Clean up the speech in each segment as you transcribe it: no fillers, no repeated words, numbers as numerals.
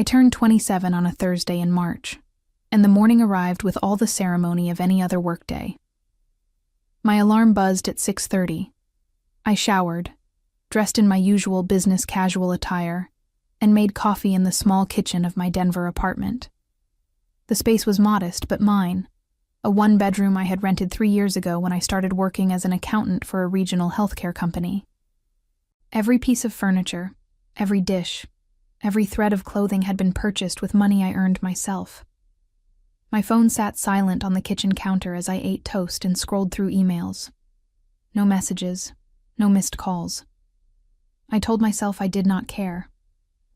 I turned 27 on a Thursday in March, and the morning arrived with all the ceremony of any other workday. My alarm buzzed at 6:30. I showered, dressed in my usual business casual attire, and made coffee in the small kitchen of my Denver apartment. The space was modest but mine, a one-bedroom I had rented 3 years ago when I started working as an accountant for a regional healthcare company. Every piece of furniture, every dish, every thread of clothing had been purchased with money I earned myself. My phone sat silent on the kitchen counter as I ate toast and scrolled through emails. No messages, no missed calls. I told myself I did not care,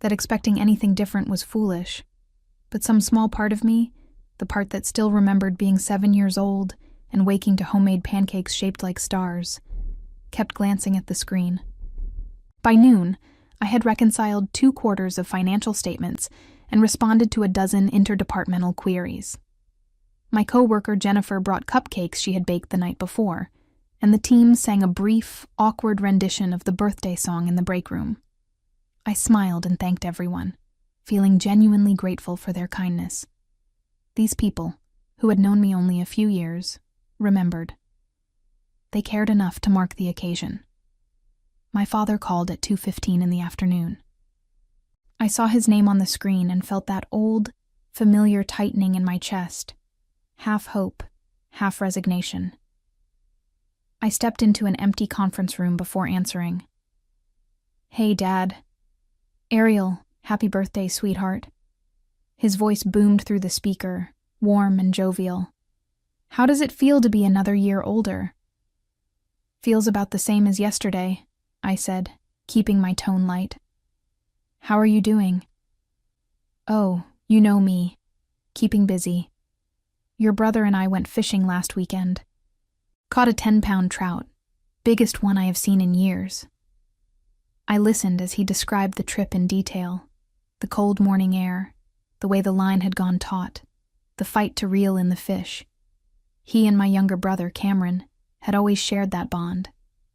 that expecting anything different was foolish, but some small part of me, the part that still remembered being 7 years old and waking to homemade pancakes shaped like stars, kept glancing at the screen. By noon, I had reconciled 2/4 of financial statements and responded to a dozen interdepartmental queries. My coworker Jennifer brought cupcakes she had baked the night before, and the team sang a brief, awkward rendition of the birthday song in the break room. I smiled and thanked everyone, feeling genuinely grateful for their kindness. These people, who had known me only a few years, remembered. They cared enough to mark the occasion. My father called at 2:15 in the afternoon. I saw his name on the screen and felt that old, familiar tightening in my chest, half hope, half resignation. I stepped into an empty conference room before answering. "Hey, Dad." "Ariel, happy birthday, sweetheart." His voice boomed through the speaker, warm and jovial. "How does it feel to be another year older?" "Feels about the same as yesterday," I said, keeping my tone light. "How are you doing?" "Oh, you know me. Keeping busy. Your brother and I went fishing last weekend. Caught a 10-pound trout, biggest one I have seen in years." I listened as he described the trip in detail, the cold morning air, the way the line had gone taut, the fight to reel in the fish. He and my younger brother, Cameron, had always shared that bond.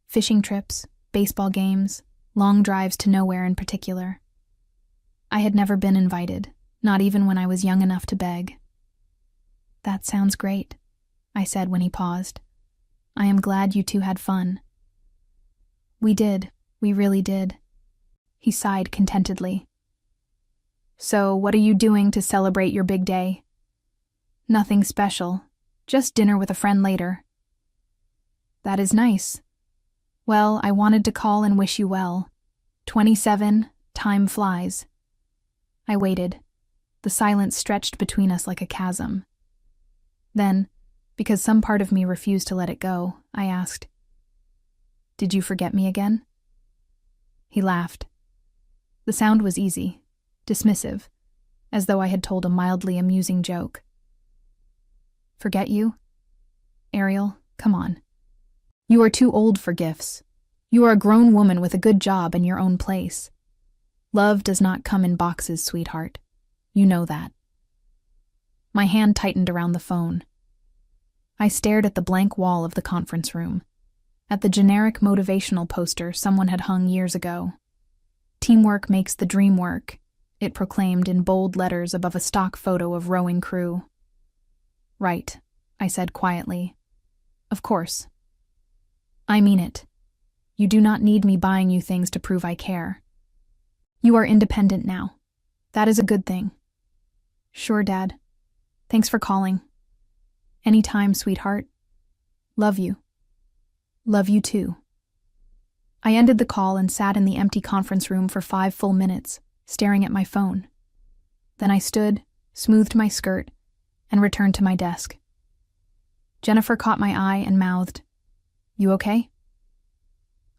Fishing trips, baseball games, long drives to nowhere in particular. I had never been invited, not even when I was young enough to beg. "That sounds great," I said when he paused. "I am glad you two had fun." "We did, we really did." He sighed contentedly. "So, what are you doing to celebrate your big day?" "Nothing special, just dinner with a friend later." "That is nice. Well, I wanted to call and wish you well. 27, time flies." I waited. The silence stretched between us like a chasm. Then, because some part of me refused to let it go, I asked, "Did you forget me again?" He laughed. The sound was easy, dismissive, as though I had told a mildly amusing joke. "Forget you? Ariel, come on. You are too old for gifts. You are a grown woman with a good job and your own place. Love does not come in boxes, sweetheart. You know that." My hand tightened around the phone. I stared at the blank wall of the conference room, at the generic motivational poster someone had hung years ago. "Teamwork makes the dream work," it proclaimed in bold letters above a stock photo of rowing crew. "Right," I said quietly. "Of course. I mean it. You do not need me buying you things to prove I care. You are independent now. That is a good thing." "Sure, Dad. Thanks for calling." "Anytime, sweetheart. Love you." "Love you too." I ended the call and sat in the empty conference room for 5 full minutes, staring at my phone. Then I stood, smoothed my skirt, and returned to my desk. Jennifer caught my eye and mouthed, "You okay?"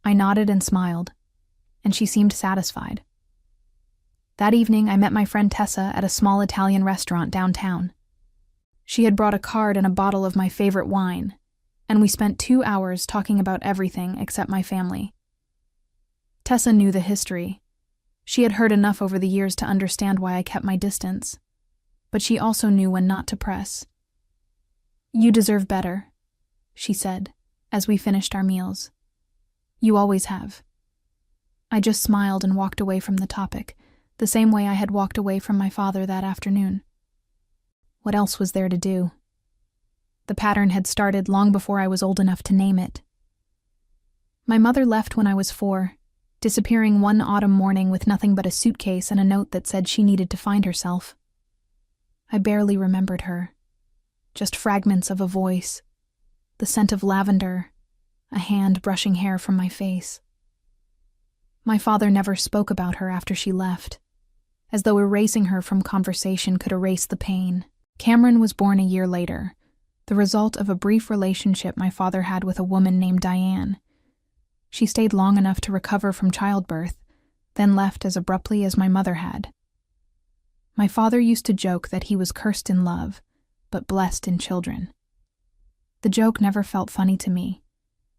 I nodded and smiled, and she seemed satisfied. That evening, I met my friend Tessa at a small Italian restaurant downtown. She had brought a card and a bottle of my favorite wine, and we spent 2 hours talking about everything except my family. Tessa knew the history. She had heard enough over the years to understand why I kept my distance, but she also knew when not to press. "You deserve better," she said, as we finished our meals. "You always have." I just smiled and walked away from the topic, the same way I had walked away from my father that afternoon. What else was there to do? The pattern had started long before I was old enough to name it. My mother left when I was 4, disappearing one autumn morning with nothing but a suitcase and a note that said she needed to find herself. I barely remembered her. Just fragments of a voice, the scent of lavender, a hand brushing hair from my face. My father never spoke about her after she left, as though erasing her from conversation could erase the pain. Cameron was born a year later, the result of a brief relationship my father had with a woman named Diane. She stayed long enough to recover from childbirth, then left as abruptly as my mother had. My father used to joke that he was cursed in love, but blessed in children. The joke never felt funny to me,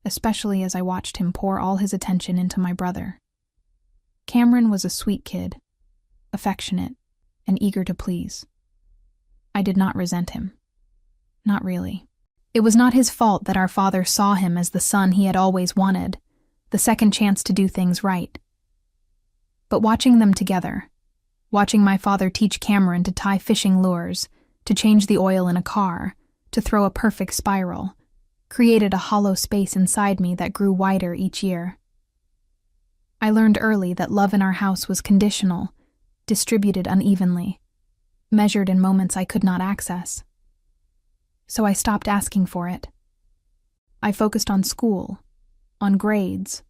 especially as I watched him pour all his attention into my brother. Cameron was a sweet kid, affectionate, and eager to please. I did not resent him. Not really. It was not his fault that our father saw him as the son he had always wanted, the second chance to do things right. But watching them together, watching my father teach Cameron to tie fishing lures, to change the oil in a car, to throw a perfect spiral, created a hollow space inside me that grew wider each year. I learned early that love in our house was conditional, distributed unevenly, measured in moments I could not access. So I stopped asking for it. I focused on school, on grades,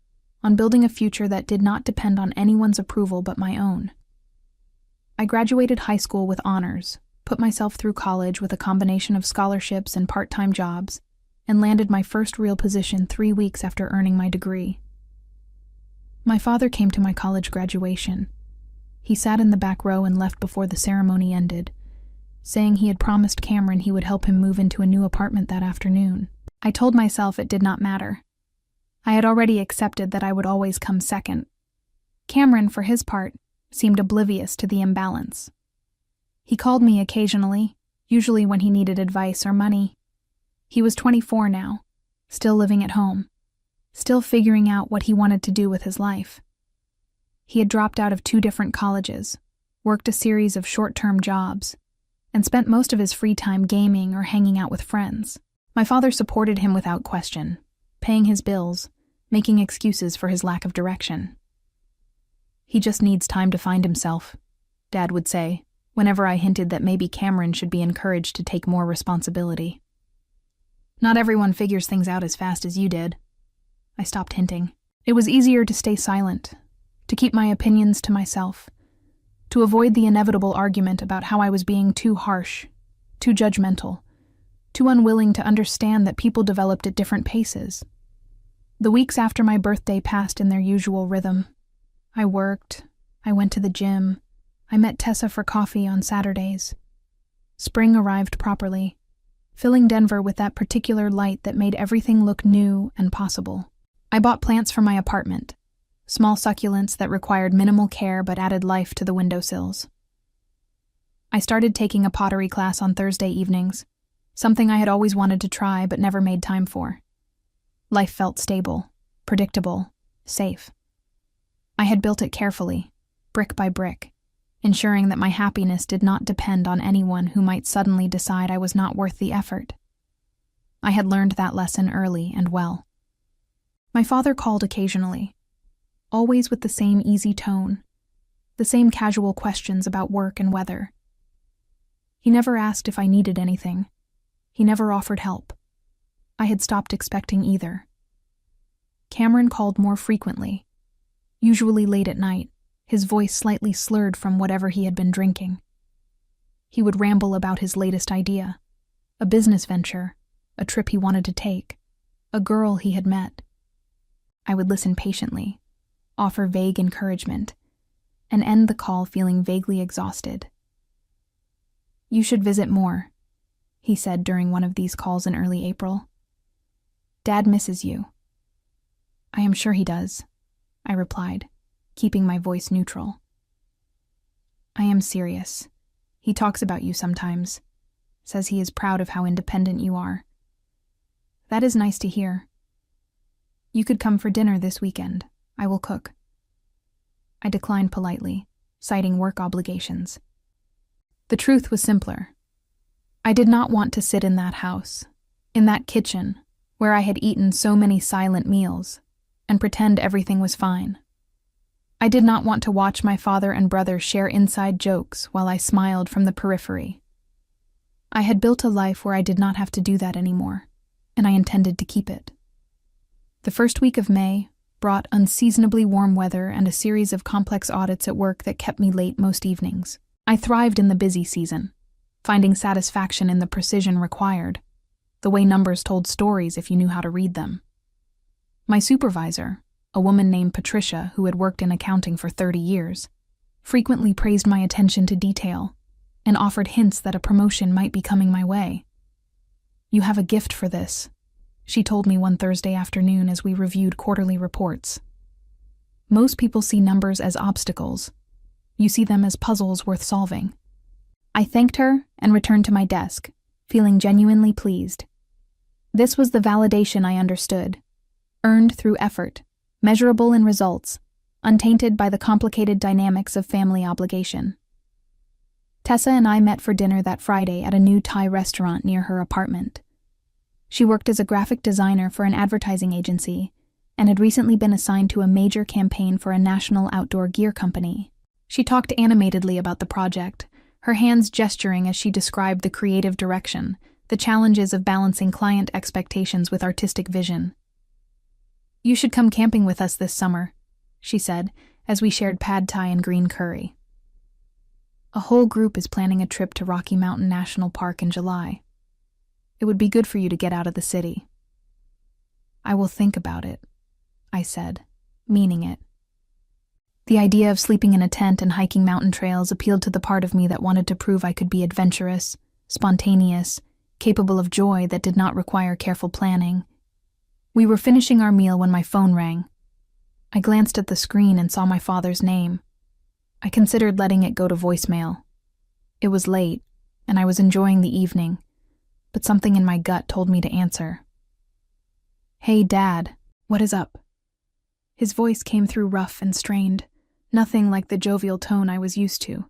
on building a future that did not depend on anyone's approval but my own. I graduated high school with honors, put myself through college with a combination of scholarships and part-time jobs, and landed my first real position 3 weeks after earning my degree. My father came to my college graduation. He sat in the back row and left before the ceremony ended, saying he had promised Cameron he would help him move into a new apartment that afternoon. I told myself it did not matter. I had already accepted that I would always come second. Cameron, for his part, seemed oblivious to the imbalance. He called me occasionally, usually when he needed advice or money. He was 24 now, still living at home, still figuring out what he wanted to do with his life. He had dropped out of 2 different colleges, worked a series of short-term jobs, and spent most of his free time gaming or hanging out with friends. My father supported him without question, paying his bills, making excuses for his lack of direction. "He just needs time to find himself," Dad would say, whenever I hinted that maybe Cameron should be encouraged to take more responsibility. "Not everyone figures things out as fast as you did." I stopped hinting. It was easier to stay silent, to keep my opinions to myself, to avoid the inevitable argument about how I was being too harsh, too judgmental, too unwilling to understand that people developed at different paces. The weeks after my birthday passed in their usual rhythm. I worked, I went to the gym, I met Tessa for coffee on Saturdays. Spring arrived properly, filling Denver with that particular light that made everything look new and possible. I bought plants for my apartment, small succulents that required minimal care but added life to the windowsills. I started taking a pottery class on Thursday evenings, something I had always wanted to try but never made time for. Life felt stable, predictable, safe. I had built it carefully, brick by brick, ensuring that my happiness did not depend on anyone who might suddenly decide I was not worth the effort. I had learned that lesson early and well. My father called occasionally, always with the same easy tone, the same casual questions about work and weather. He never asked if I needed anything. He never offered help. I had stopped expecting either. Cameron called more frequently, usually late at night, his voice slightly slurred from whatever he had been drinking. He would ramble about his latest idea, a business venture, a trip he wanted to take, a girl he had met. I would listen patiently, offer vague encouragement, and end the call feeling vaguely exhausted. "You should visit more," he said during one of these calls in early April. "Dad misses you." "I am sure he does," I replied, keeping my voice neutral. "I am serious. He talks about you sometimes, says he is proud of how independent you are." "That is nice to hear. You could come for dinner this weekend. I will cook." I declined politely, citing work obligations. The truth was simpler. I did not want to sit in that house, in that kitchen, where I had eaten so many silent meals, and pretend everything was fine. I did not want to watch my father and brother share inside jokes while I smiled from the periphery. I had built a life where I did not have to do that anymore, and I intended to keep it. The first week of May brought unseasonably warm weather and a series of complex audits at work that kept me late most evenings. I thrived in the busy season, finding satisfaction in the precision required, the way numbers told stories if you knew how to read them. My supervisor, a woman named Patricia who had worked in accounting for 30 years, frequently praised my attention to detail and offered hints that a promotion might be coming my way. "You have a gift for this," she told me one Thursday afternoon as we reviewed quarterly reports. "Most people see numbers as obstacles. You see them as puzzles worth solving." I thanked her and returned to my desk, feeling genuinely pleased. This was the validation I understood, earned through effort, measurable in results, untainted by the complicated dynamics of family obligation. Tessa and I met for dinner that Friday at a new Thai restaurant near her apartment. She worked as a graphic designer for an advertising agency and had recently been assigned to a major campaign for a national outdoor gear company. She talked animatedly about the project, her hands gesturing as she described the creative direction, the challenges of balancing client expectations with artistic vision. "You should come camping with us this summer," she said, as we shared pad thai and green curry. "A whole group is planning a trip to Rocky Mountain National Park in July. It would be good for you to get out of the city." "I will think about it," I said, meaning it. The idea of sleeping in a tent and hiking mountain trails appealed to the part of me that wanted to prove I could be adventurous, spontaneous, capable of joy that did not require careful planning. We were finishing our meal when my phone rang. I glanced at the screen and saw my father's name. I considered letting it go to voicemail. It was late, and I was enjoying the evening, but something in my gut told me to answer. "Hey, Dad, what is up?" His voice came through rough and strained, nothing like the jovial tone I was used to.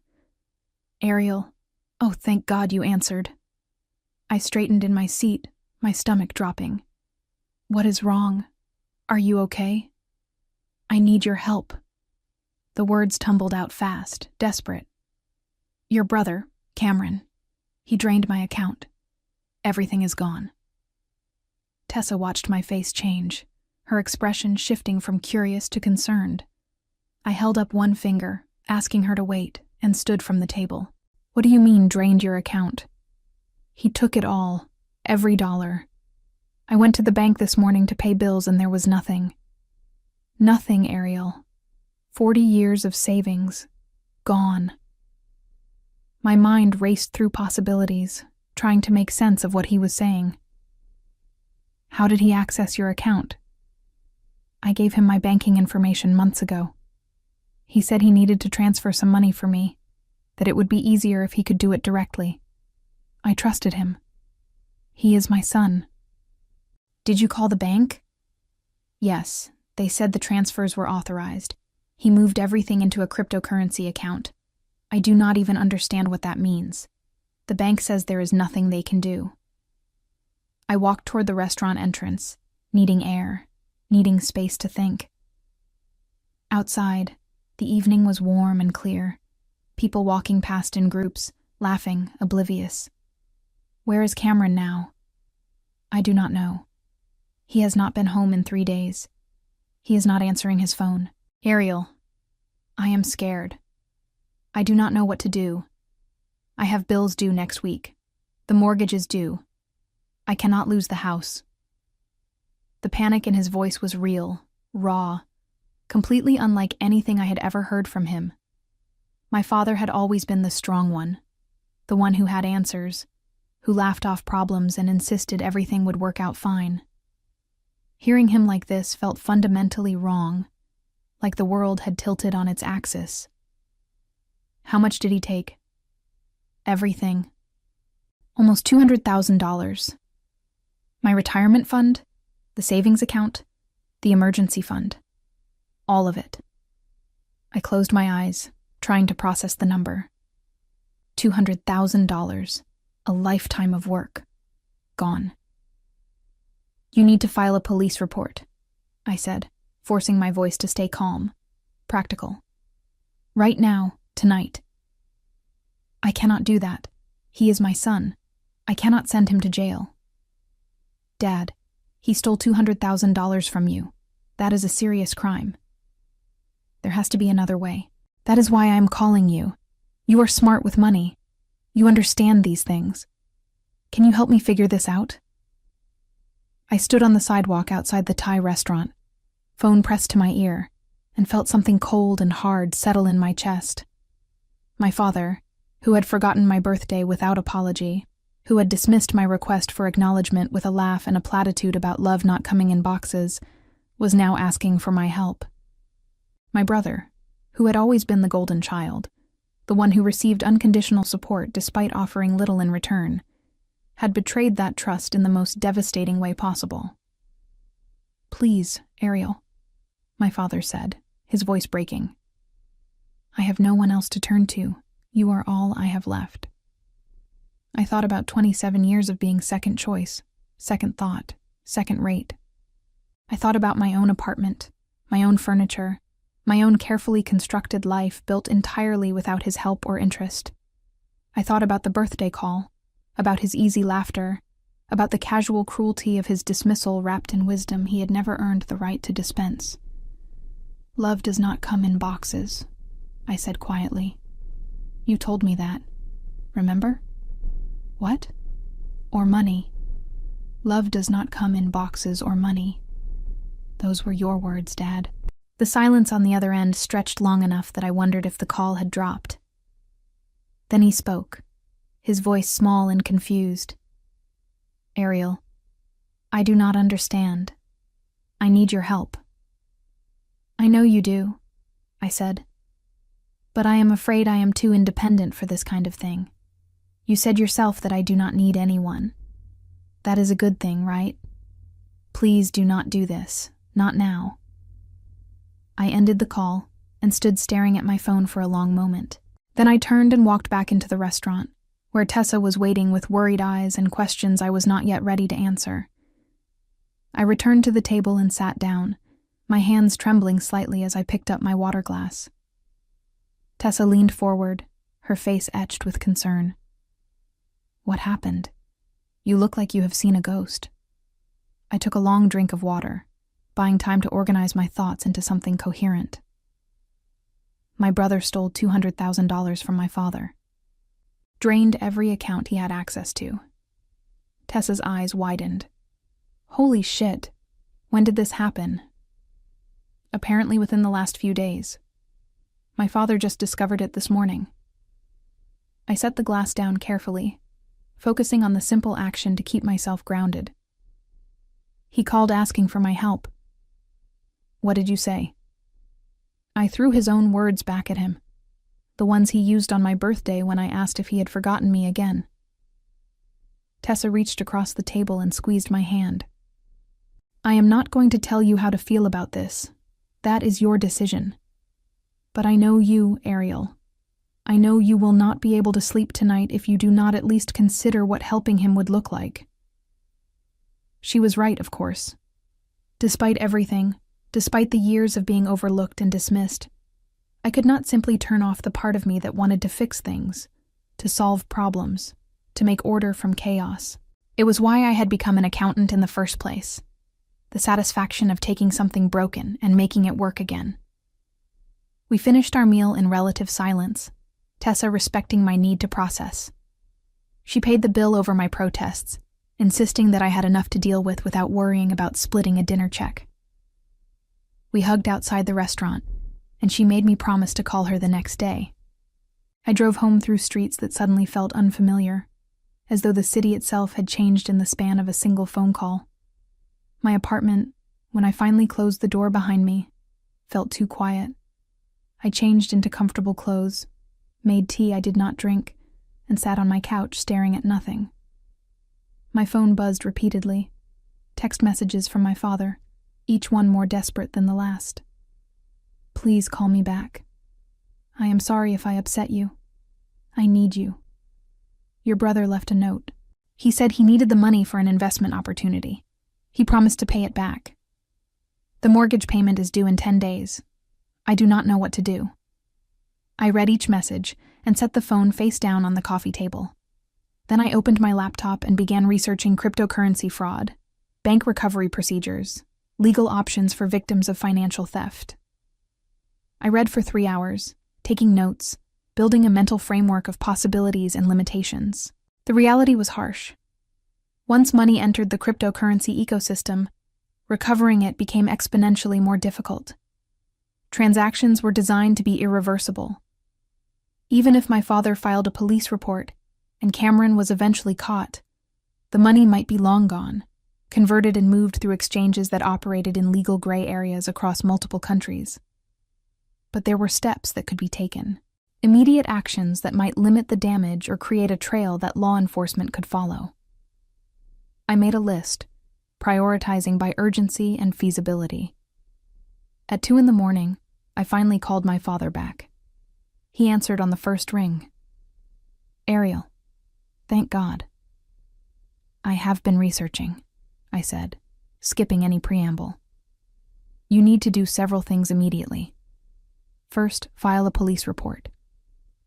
"Ariel, oh, thank God you answered." I straightened in my seat, my stomach dropping. "What is wrong? Are you okay?" "I need your help." The words tumbled out fast, desperate. "Your brother, Cameron. He drained my account. Everything is gone." Tessa watched my face change, her expression shifting from curious to concerned. I held up one finger, asking her to wait, and stood from the table. "What do you mean, drained your account?" "He took it all, every dollar. I went to the bank this morning to pay bills and there was nothing. Nothing, Ariel. 40 years of savings. Gone." My mind raced through possibilities, trying to make sense of what he was saying. "How did he access your account?" "I gave him my banking information months ago. He said he needed to transfer some money for me, that it would be easier if he could do it directly. I trusted him. He is my son." "Did you call the bank?" "Yes, they said the transfers were authorized. He moved everything into a cryptocurrency account. I do not even understand what that means. The bank says there is nothing they can do." I walked toward the restaurant entrance, needing air, needing space to think. Outside, the evening was warm and clear, people walking past in groups, laughing, oblivious. Where is Cameron now? I do not know. He has not been home in 3 days. He is not answering his phone. "Ariel, I am scared. I do not know what to do. I have bills due next week. The mortgage is due. I cannot lose the house." The panic in his voice was real, raw, completely unlike anything I had ever heard from him. My father had always been the strong one, the one who had answers, who laughed off problems and insisted everything would work out fine. Hearing him like this felt fundamentally wrong, like the world had tilted on its axis. "How much did he take?" "Everything. Almost $200,000. My retirement fund, the savings account, the emergency fund. All of it." I closed my eyes, trying to process the number. $200,000, a lifetime of work, gone. You need to file a police report, I said, forcing my voice to stay calm, practical. Right now, tonight. I cannot do that. He is my son. I cannot send him to jail. Dad, he stole $200,000 from you. That is a serious crime. There has to be another way. That is why I am calling you. You are smart with money. You understand these things. Can you help me figure this out? I stood on the sidewalk outside the Thai restaurant, phone pressed to my ear, and felt something cold and hard settle in my chest. My father, who had forgotten my birthday without apology, who had dismissed my request for acknowledgement with a laugh and a platitude about love not coming in boxes, was now asking for my help. My brother, who had always been the golden child, the one who received unconditional support despite offering little in return, had betrayed that trust in the most devastating way possible. Please, Ariel, my father said, his voice breaking. I have no one else to turn to. You are all I have left. I thought about 27 years of being second choice, second thought, second rate. I thought about my own apartment, my own furniture, my own carefully constructed life built entirely without his help or interest. I thought about the birthday call, about his easy laughter, about the casual cruelty of his dismissal wrapped in wisdom he had never earned the right to dispense. Love does not come in boxes, I said quietly. You told me that. Remember? What? Or money. Love does not come in boxes or money. Those were your words, Dad. The silence on the other end stretched long enough that I wondered if the call had dropped. Then he spoke, his voice small and confused. Ariel, I do not understand. I need your help. I know you do, I said. But I am afraid I am too independent for this kind of thing. You said yourself that I do not need anyone. That is a good thing, right? Please do not do this. Not now. I ended the call and stood staring at my phone for a long moment. Then I turned and walked back into the restaurant, where Tessa was waiting with worried eyes and questions I was not yet ready to answer. I returned to the table and sat down, my hands trembling slightly as I picked up my water glass. Tessa leaned forward, her face etched with concern. What happened? You look like you have seen a ghost. I took a long drink of water, buying time to organize my thoughts into something coherent. My brother stole $200,000 from my father. Drained every account he had access to. Tessa's eyes widened. Holy shit. When did this happen? Apparently within the last few days. My father just discovered it this morning. I set the glass down carefully, focusing on the simple action to keep myself grounded. He called asking for my help. What did you say? I threw his own words back at him, the ones he used on my birthday when I asked if he had forgotten me again. Tessa reached across the table and squeezed my hand. I am not going to tell you how to feel about this. That is your decision. But I know you, Ariel. I know you will not be able to sleep tonight if you do not at least consider what helping him would look like. She was right, of course. Despite everything, despite the years of being overlooked and dismissed, I could not simply turn off the part of me that wanted to fix things, to solve problems, to make order from chaos. It was why I had become an accountant in the first place. The satisfaction of taking something broken and making it work again. We finished our meal in relative silence, Tessa respecting my need to process. She paid the bill over my protests, insisting that I had enough to deal with without worrying about splitting a dinner check. We hugged outside the restaurant, and she made me promise to call her the next day. I drove home through streets that suddenly felt unfamiliar, as though the city itself had changed in the span of a single phone call. My apartment, when I finally closed the door behind me, felt too quiet. I changed into comfortable clothes, made tea I did not drink, and sat on my couch staring at nothing. My phone buzzed repeatedly, text messages from my father, each one more desperate than the last. Please call me back. I am sorry if I upset you. I need you. Your brother left a note. He said he needed the money for an investment opportunity. He promised to pay it back. The mortgage payment is due in 10 days. I do not know what to do. I read each message and set the phone face down on the coffee table. Then I opened my laptop and began researching cryptocurrency fraud, bank recovery procedures, legal options for victims of financial theft. I read for 3 hours, taking notes, building a mental framework of possibilities and limitations. The reality was harsh. Once money entered the cryptocurrency ecosystem, recovering it became exponentially more difficult. Transactions were designed to be irreversible. Even if my father filed a police report and Cameron was eventually caught, the money might be long gone, converted and moved through exchanges that operated in legal gray areas across multiple countries. But there were steps that could be taken, immediate actions that might limit the damage or create a trail that law enforcement could follow. I made a list, prioritizing by urgency and feasibility. At 2 a.m, I finally called my father back. He answered on the first ring. "Ariel, thank God." "I have been researching," I said, skipping any preamble. "You need to do several things immediately. First, file a police report.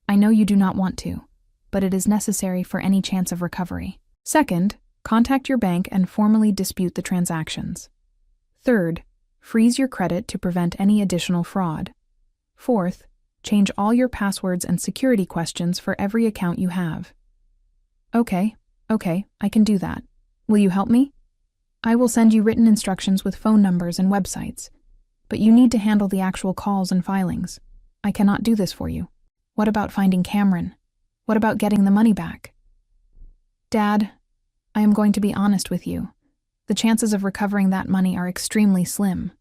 I know you do not want to, but it is necessary for any chance of recovery. Second, contact your bank and formally dispute the transactions. Third, freeze your credit to prevent any additional fraud. Fourth, change all your passwords and security questions for every account you have." Okay, I can do that. Will you help me? I will send you written instructions with phone numbers and websites, but you need to handle the actual calls and filings. I cannot do this for you. What about finding Cameron? What about getting the money back? Dad, I am going to be honest with you. The chances of recovering that money are extremely slim.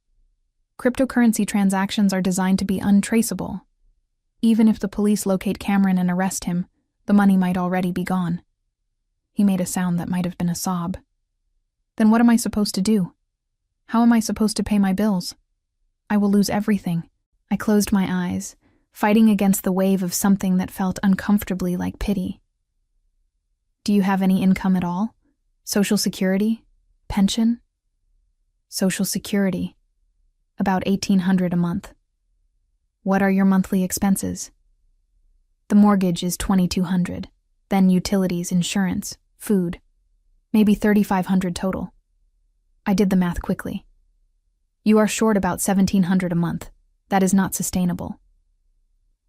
Cryptocurrency transactions are designed to be untraceable. Even if the police locate Cameron and arrest him, the money might already be gone. He made a sound that might have been a sob. Then what am I supposed to do? How am I supposed to pay my bills? I will lose everything. I closed my eyes, fighting against the wave of something that felt uncomfortably like pity. Do you have any income at all? Social Security? Pension? Social Security. About $1,800 a month. What are your monthly expenses? The mortgage is $2,200, then utilities, insurance, food. Maybe $3,500 total. I did the math quickly. You are short about $1,700 a month. That is not sustainable.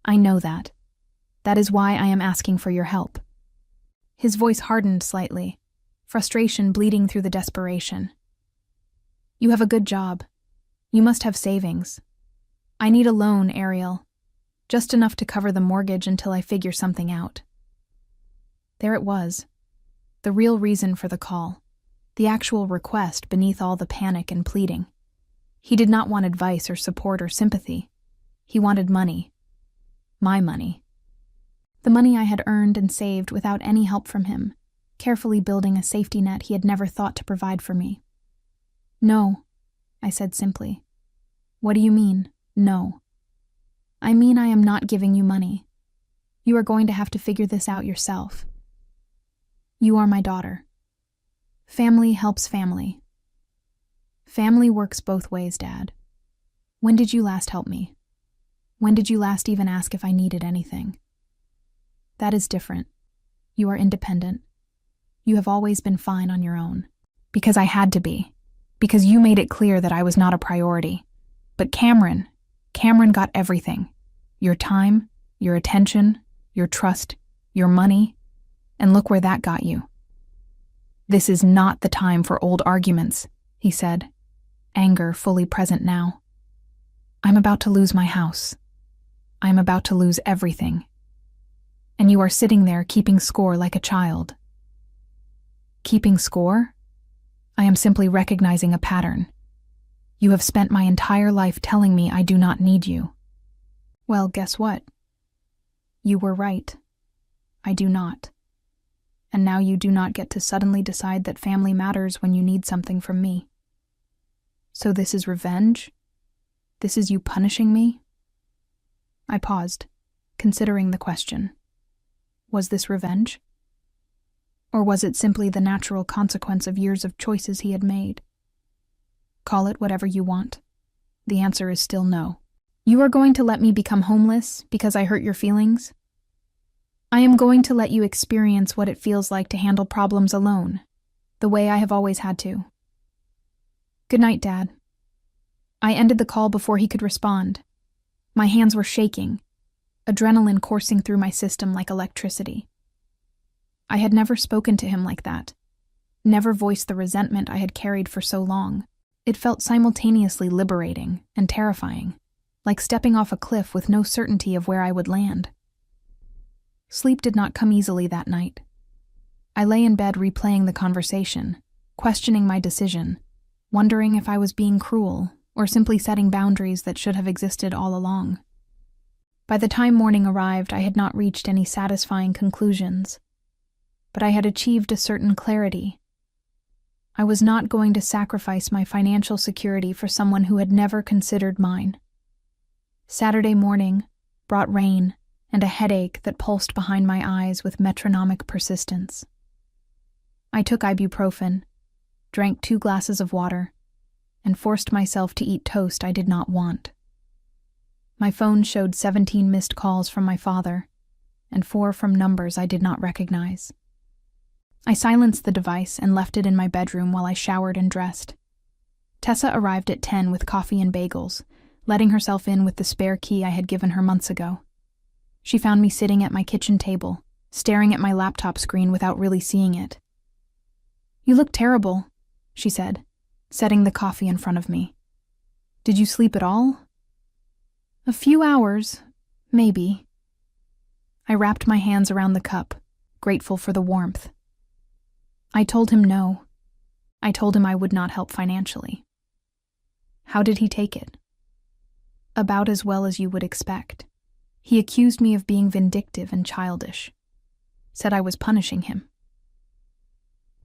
I know that. That is why I am asking for your help. His voice hardened slightly, frustration bleeding through the desperation. You have a good job. You must have savings. I need a loan, Ariel. Just enough to cover the mortgage until I figure something out. There it was. The real reason for the call. The actual request beneath all the panic and pleading. He did not want advice or support or sympathy. He wanted money. My money. The money I had earned and saved without any help from him, carefully building a safety net he had never thought to provide for me. No, I said simply. What do you mean, no? I mean I am not giving you money. You are going to have to figure this out yourself. You are my daughter. Family helps family. Family works both ways, Dad. When did you last help me? When did you last even ask if I needed anything? That is different. You are independent. You have always been fine on your own. Because I had to be. Because you made it clear that I was not a priority. But Cameron got everything. Your time, your attention, your trust, your money. And look where that got you. This is not the time for old arguments, he said, anger fully present now. I'm about to lose my house. I'm about to lose everything. And you are sitting there keeping score like a child. Keeping score? I am simply recognizing a pattern. You have spent my entire life telling me I do not need you. Well, guess what? You were right. I do not. And now you do not get to suddenly decide that family matters when you need something from me. So this is revenge? This is you punishing me? I paused, considering the question. Was this revenge? Or was it simply the natural consequence of years of choices he had made? Call it whatever you want. The answer is still no. You are going to let me become homeless because I hurt your feelings? I am going to let you experience what it feels like to handle problems alone, the way I have always had to. Good night, Dad. I ended the call before he could respond. My hands were shaking, adrenaline coursing through my system like electricity. I had never spoken to him like that, never voiced the resentment I had carried for so long. It felt simultaneously liberating and terrifying, like stepping off a cliff with no certainty of where I would land. Sleep did not come easily that night. I lay in bed replaying the conversation, questioning my decision, wondering if I was being cruel or simply setting boundaries that should have existed all along. By the time morning arrived, I had not reached any satisfying conclusions, but I had achieved a certain clarity. I was not going to sacrifice my financial security for someone who had never considered mine. Saturday morning brought rain and a headache that pulsed behind my eyes with metronomic persistence. I took ibuprofen, drank 2 glasses of water, and forced myself to eat toast I did not want. My phone showed 17 missed calls from my father, and 4 from numbers I did not recognize. I silenced the device and left it in my bedroom while I showered and dressed. Tessa arrived at 10 with coffee and bagels, letting herself in with the spare key I had given her months ago. She found me sitting at my kitchen table, staring at my laptop screen without really seeing it. "You look terrible," she said, setting the coffee in front of me. "Did you sleep at all?" "A few hours, maybe." I wrapped my hands around the cup, grateful for the warmth. I told him no. I told him I would not help financially. How did he take it? About as well as you would expect. He accused me of being vindictive and childish. Said I was punishing him.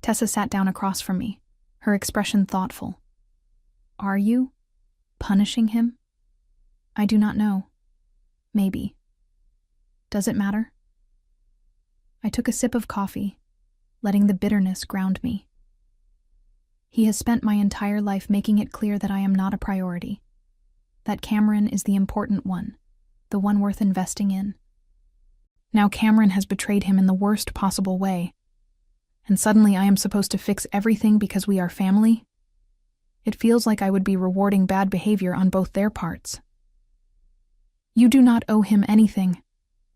Tessa sat down across from me, her expression thoughtful. "Are you? Punishing him? I do not know. Maybe. Does it matter?" I took a sip of coffee, letting the bitterness ground me. He has spent my entire life making it clear that I am not a priority, that Cameron is the important one, the one worth investing in. Now Cameron has betrayed him in the worst possible way, and suddenly I am supposed to fix everything because we are family? It feels like I would be rewarding bad behavior on both their parts. "You do not owe him anything,"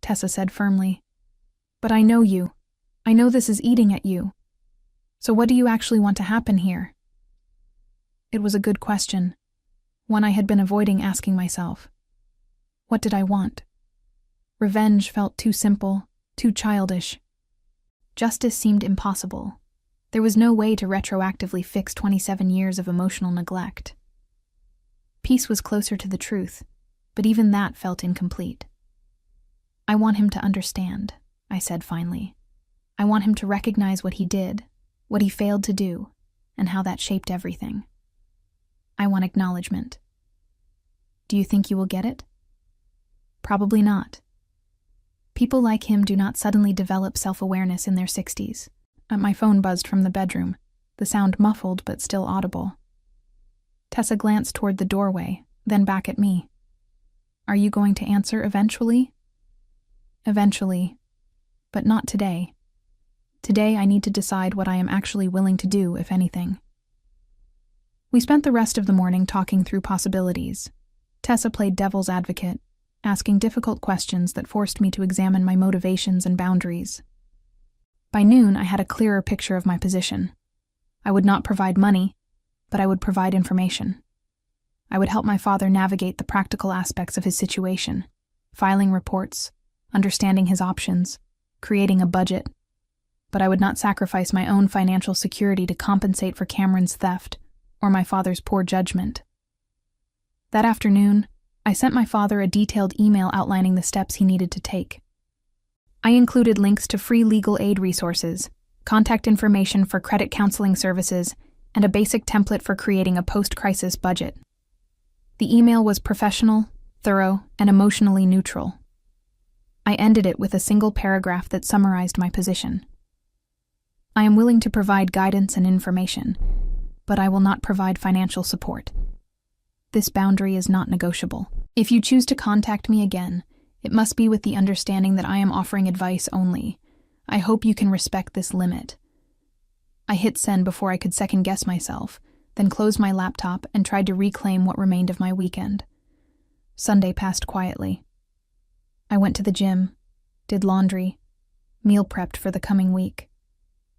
Tessa said firmly. "But I know you. I know this is eating at you. So what do you actually want to happen here?" It was a good question, one I had been avoiding asking myself. What did I want? Revenge felt too simple, too childish. Justice seemed impossible. There was no way to retroactively fix 27 years of emotional neglect. Peace was closer to the truth, but even that felt incomplete. "I want him to understand," I said finally. "I want him to recognize what he did, what he failed to do, and how that shaped everything. I want acknowledgement." "Do you think you will get it?" "Probably not. People like him do not suddenly develop self-awareness in their 60s. My phone buzzed from the bedroom, the sound muffled but still audible. Tessa glanced toward the doorway, then back at me. "Are you going to answer eventually?" "Eventually, but not today. Today I need to decide what I am actually willing to do, if anything." We spent the rest of the morning talking through possibilities. Tessa played devil's advocate, asking difficult questions that forced me to examine my motivations and boundaries. By noon, I had a clearer picture of my position. I would not provide money, but I would provide information. I would help my father navigate the practical aspects of his situation, filing reports, understanding his options, creating a budget, but I would not sacrifice my own financial security to compensate for Cameron's theft or my father's poor judgment. That afternoon, I sent my father a detailed email outlining the steps he needed to take. I included links to free legal aid resources, contact information for credit counseling services, and a basic template for creating a post-crisis budget. The email was professional, thorough, and emotionally neutral. I ended it with a single paragraph that summarized my position. I am willing to provide guidance and information, but I will not provide financial support. This boundary is not negotiable. If you choose to contact me again, it must be with the understanding that I am offering advice only. I hope you can respect this limit. I hit send before I could second-guess myself, then closed my laptop and tried to reclaim what remained of my weekend. Sunday passed quietly. I went to the gym, did laundry, meal prepped for the coming week.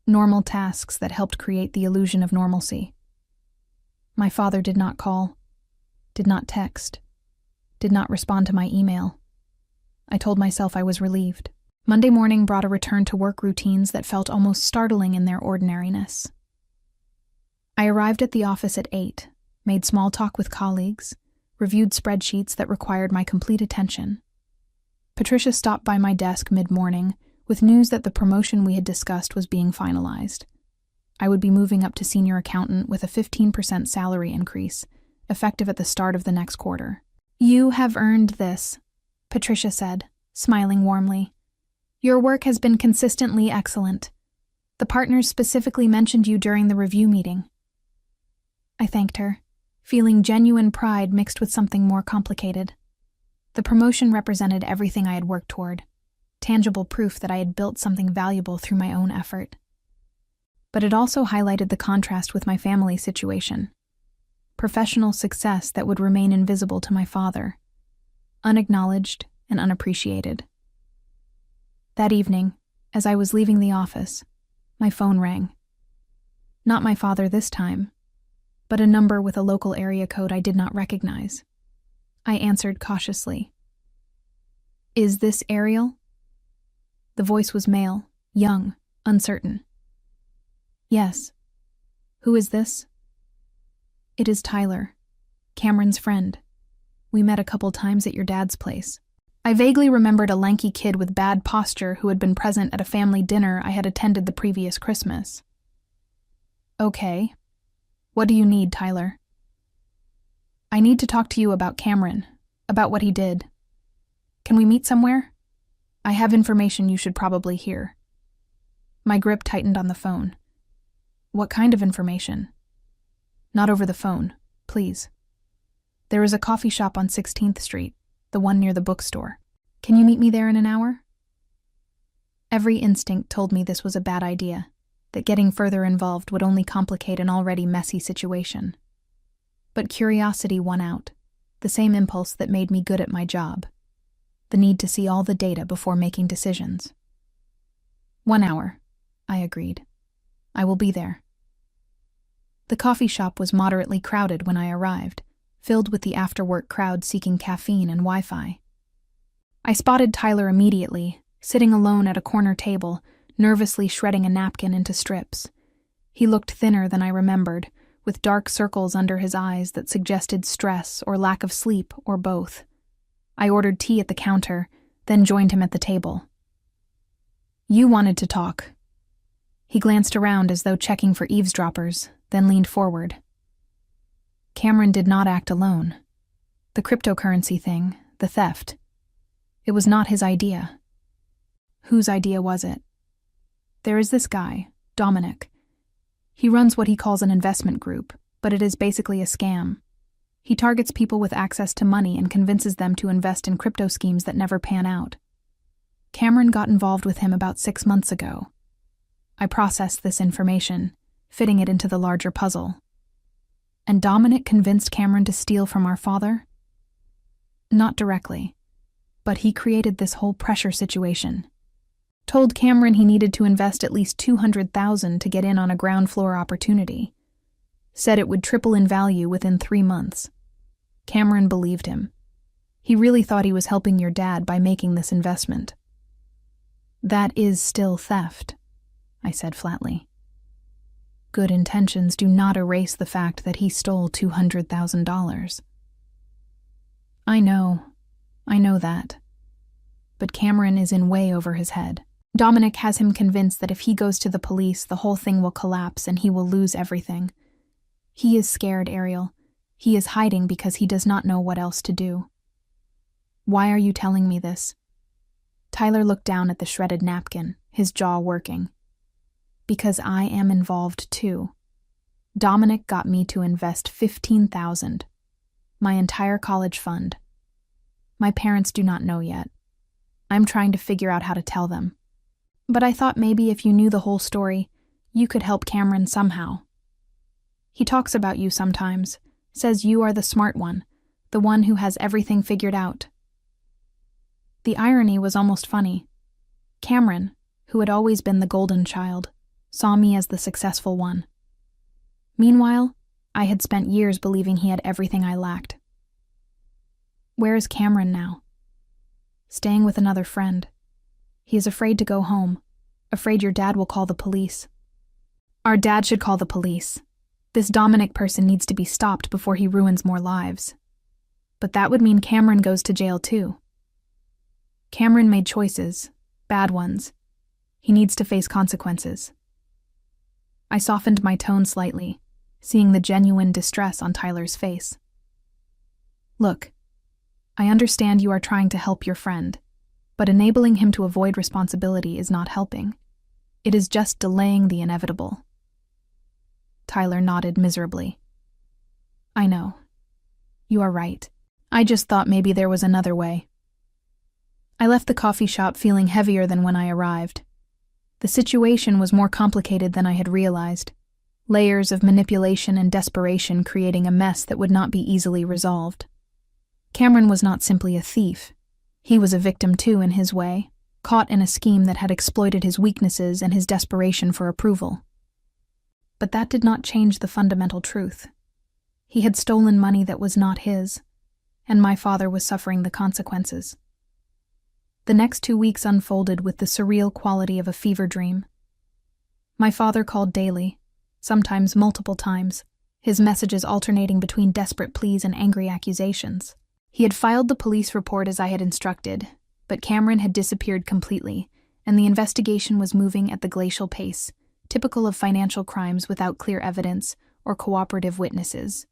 Normal tasks that helped create the illusion of normalcy. My father did not call, did not text, did not respond to my email. I told myself I was relieved. Monday morning brought a return to work routines that felt almost startling in their ordinariness. I arrived at the office at 8, made small talk with colleagues, reviewed spreadsheets that required my complete attention. Patricia stopped by my desk mid-morning with news that the promotion we had discussed was being finalized. I would be moving up to senior accountant with a 15% salary increase, effective at the start of the next quarter. "You have earned this," Patricia said, smiling warmly. "Your work has been consistently excellent. The partners specifically mentioned you during the review meeting." I thanked her, feeling genuine pride mixed with something more complicated. The promotion represented everything I had worked toward, tangible proof that I had built something valuable through my own effort. But it also highlighted the contrast with my family situation. Professional success that would remain invisible to my father, unacknowledged and unappreciated. That evening, as I was leaving the office, my phone rang. Not my father this time, but a number with a local area code I did not recognize. I answered cautiously. "Is this Ariel?" The voice was male, young, uncertain. "Yes. Who is this?" "It is Tyler, Cameron's friend. We met a couple times at your dad's place." I vaguely remembered a lanky kid with bad posture who had been present at a family dinner I had attended the previous Christmas. "Okay. What do you need, Tyler?" "I need to talk to you about Cameron, about what he did. Can we meet somewhere? I have information you should probably hear." My grip tightened on the phone. "What kind of information?" "Not over the phone, please. There is a coffee shop on 16th Street, the one near the bookstore. Can you meet me there in an hour?" Every instinct told me this was a bad idea, that getting further involved would only complicate an already messy situation. But curiosity won out, the same impulse that made me good at my job, the need to see all the data before making decisions. 1 hour, I agreed. I will be there. The coffee shop was moderately crowded when I arrived, filled with the after-work crowd seeking caffeine and Wi-Fi. I spotted Tyler immediately, sitting alone at a corner table, nervously shredding a napkin into strips. He looked thinner than I remembered, with dark circles under his eyes that suggested stress or lack of sleep or both. I ordered tea at the counter, then joined him at the table. "You wanted to talk." He glanced around as though checking for eavesdroppers, then leaned forward. Cameron did not act alone. The cryptocurrency thing, the theft. It was not his idea. Whose idea was it? There is this guy, Dominic. He runs what he calls an investment group, but it is basically a scam. He targets people with access to money and convinces them to invest in crypto schemes that never pan out. Cameron got involved with him about 6 months ago. I processed this information, fitting it into the larger puzzle. And Dominic convinced Cameron to steal from our father? Not directly, but he created this whole pressure situation. Told Cameron he needed to invest at least $200,000 to get in on a ground floor opportunity. Said it would triple in value within 3 months. Cameron believed him. He really thought he was helping your dad by making this investment. That is still theft, I said flatly. Good intentions do not erase the fact that he stole $200,000. I know that. But Cameron is in way over his head. Dominic has him convinced that if he goes to the police, the whole thing will collapse and he will lose everything. He is scared, Ariel. He is hiding because he does not know what else to do. Why are you telling me this? Tyler looked down at the shredded napkin, his jaw working. Because I am involved too. Dominic got me to invest $15,000, my entire college fund. My parents do not know yet. I'm trying to figure out how to tell them. But I thought maybe if you knew the whole story, you could help Cameron somehow. He talks about you sometimes, says you are the smart one, the one who has everything figured out. The irony was almost funny. Cameron, who had always been the golden child, saw me as the successful one. Meanwhile, I had spent years believing he had everything I lacked. Where is Cameron now? Staying with another friend. He is afraid to go home, afraid your dad will call the police. Our dad should call the police. This Dominic person needs to be stopped before he ruins more lives. But that would mean Cameron goes to jail too. Cameron made choices, bad ones. He needs to face consequences. I softened my tone slightly, seeing the genuine distress on Tyler's face. Look, I understand you are trying to help your friend, but enabling him to avoid responsibility is not helping. It is just delaying the inevitable. Tyler nodded miserably. I know. You are right. I just thought maybe there was another way. I left the coffee shop feeling heavier than when I arrived. The situation was more complicated than I had realized. Layers of manipulation and desperation creating a mess that would not be easily resolved. Cameron was not simply a thief. He was a victim too in his way, caught in a scheme that had exploited his weaknesses and his desperation for approval. But that did not change the fundamental truth. He had stolen money that was not his, and my father was suffering the consequences. The next 2 weeks unfolded with the surreal quality of a fever dream. My father called daily, sometimes multiple times, his messages alternating between desperate pleas and angry accusations. He had filed the police report as I had instructed, but Cameron had disappeared completely, and the investigation was moving at the glacial pace, typical of financial crimes without clear evidence or cooperative witnesses.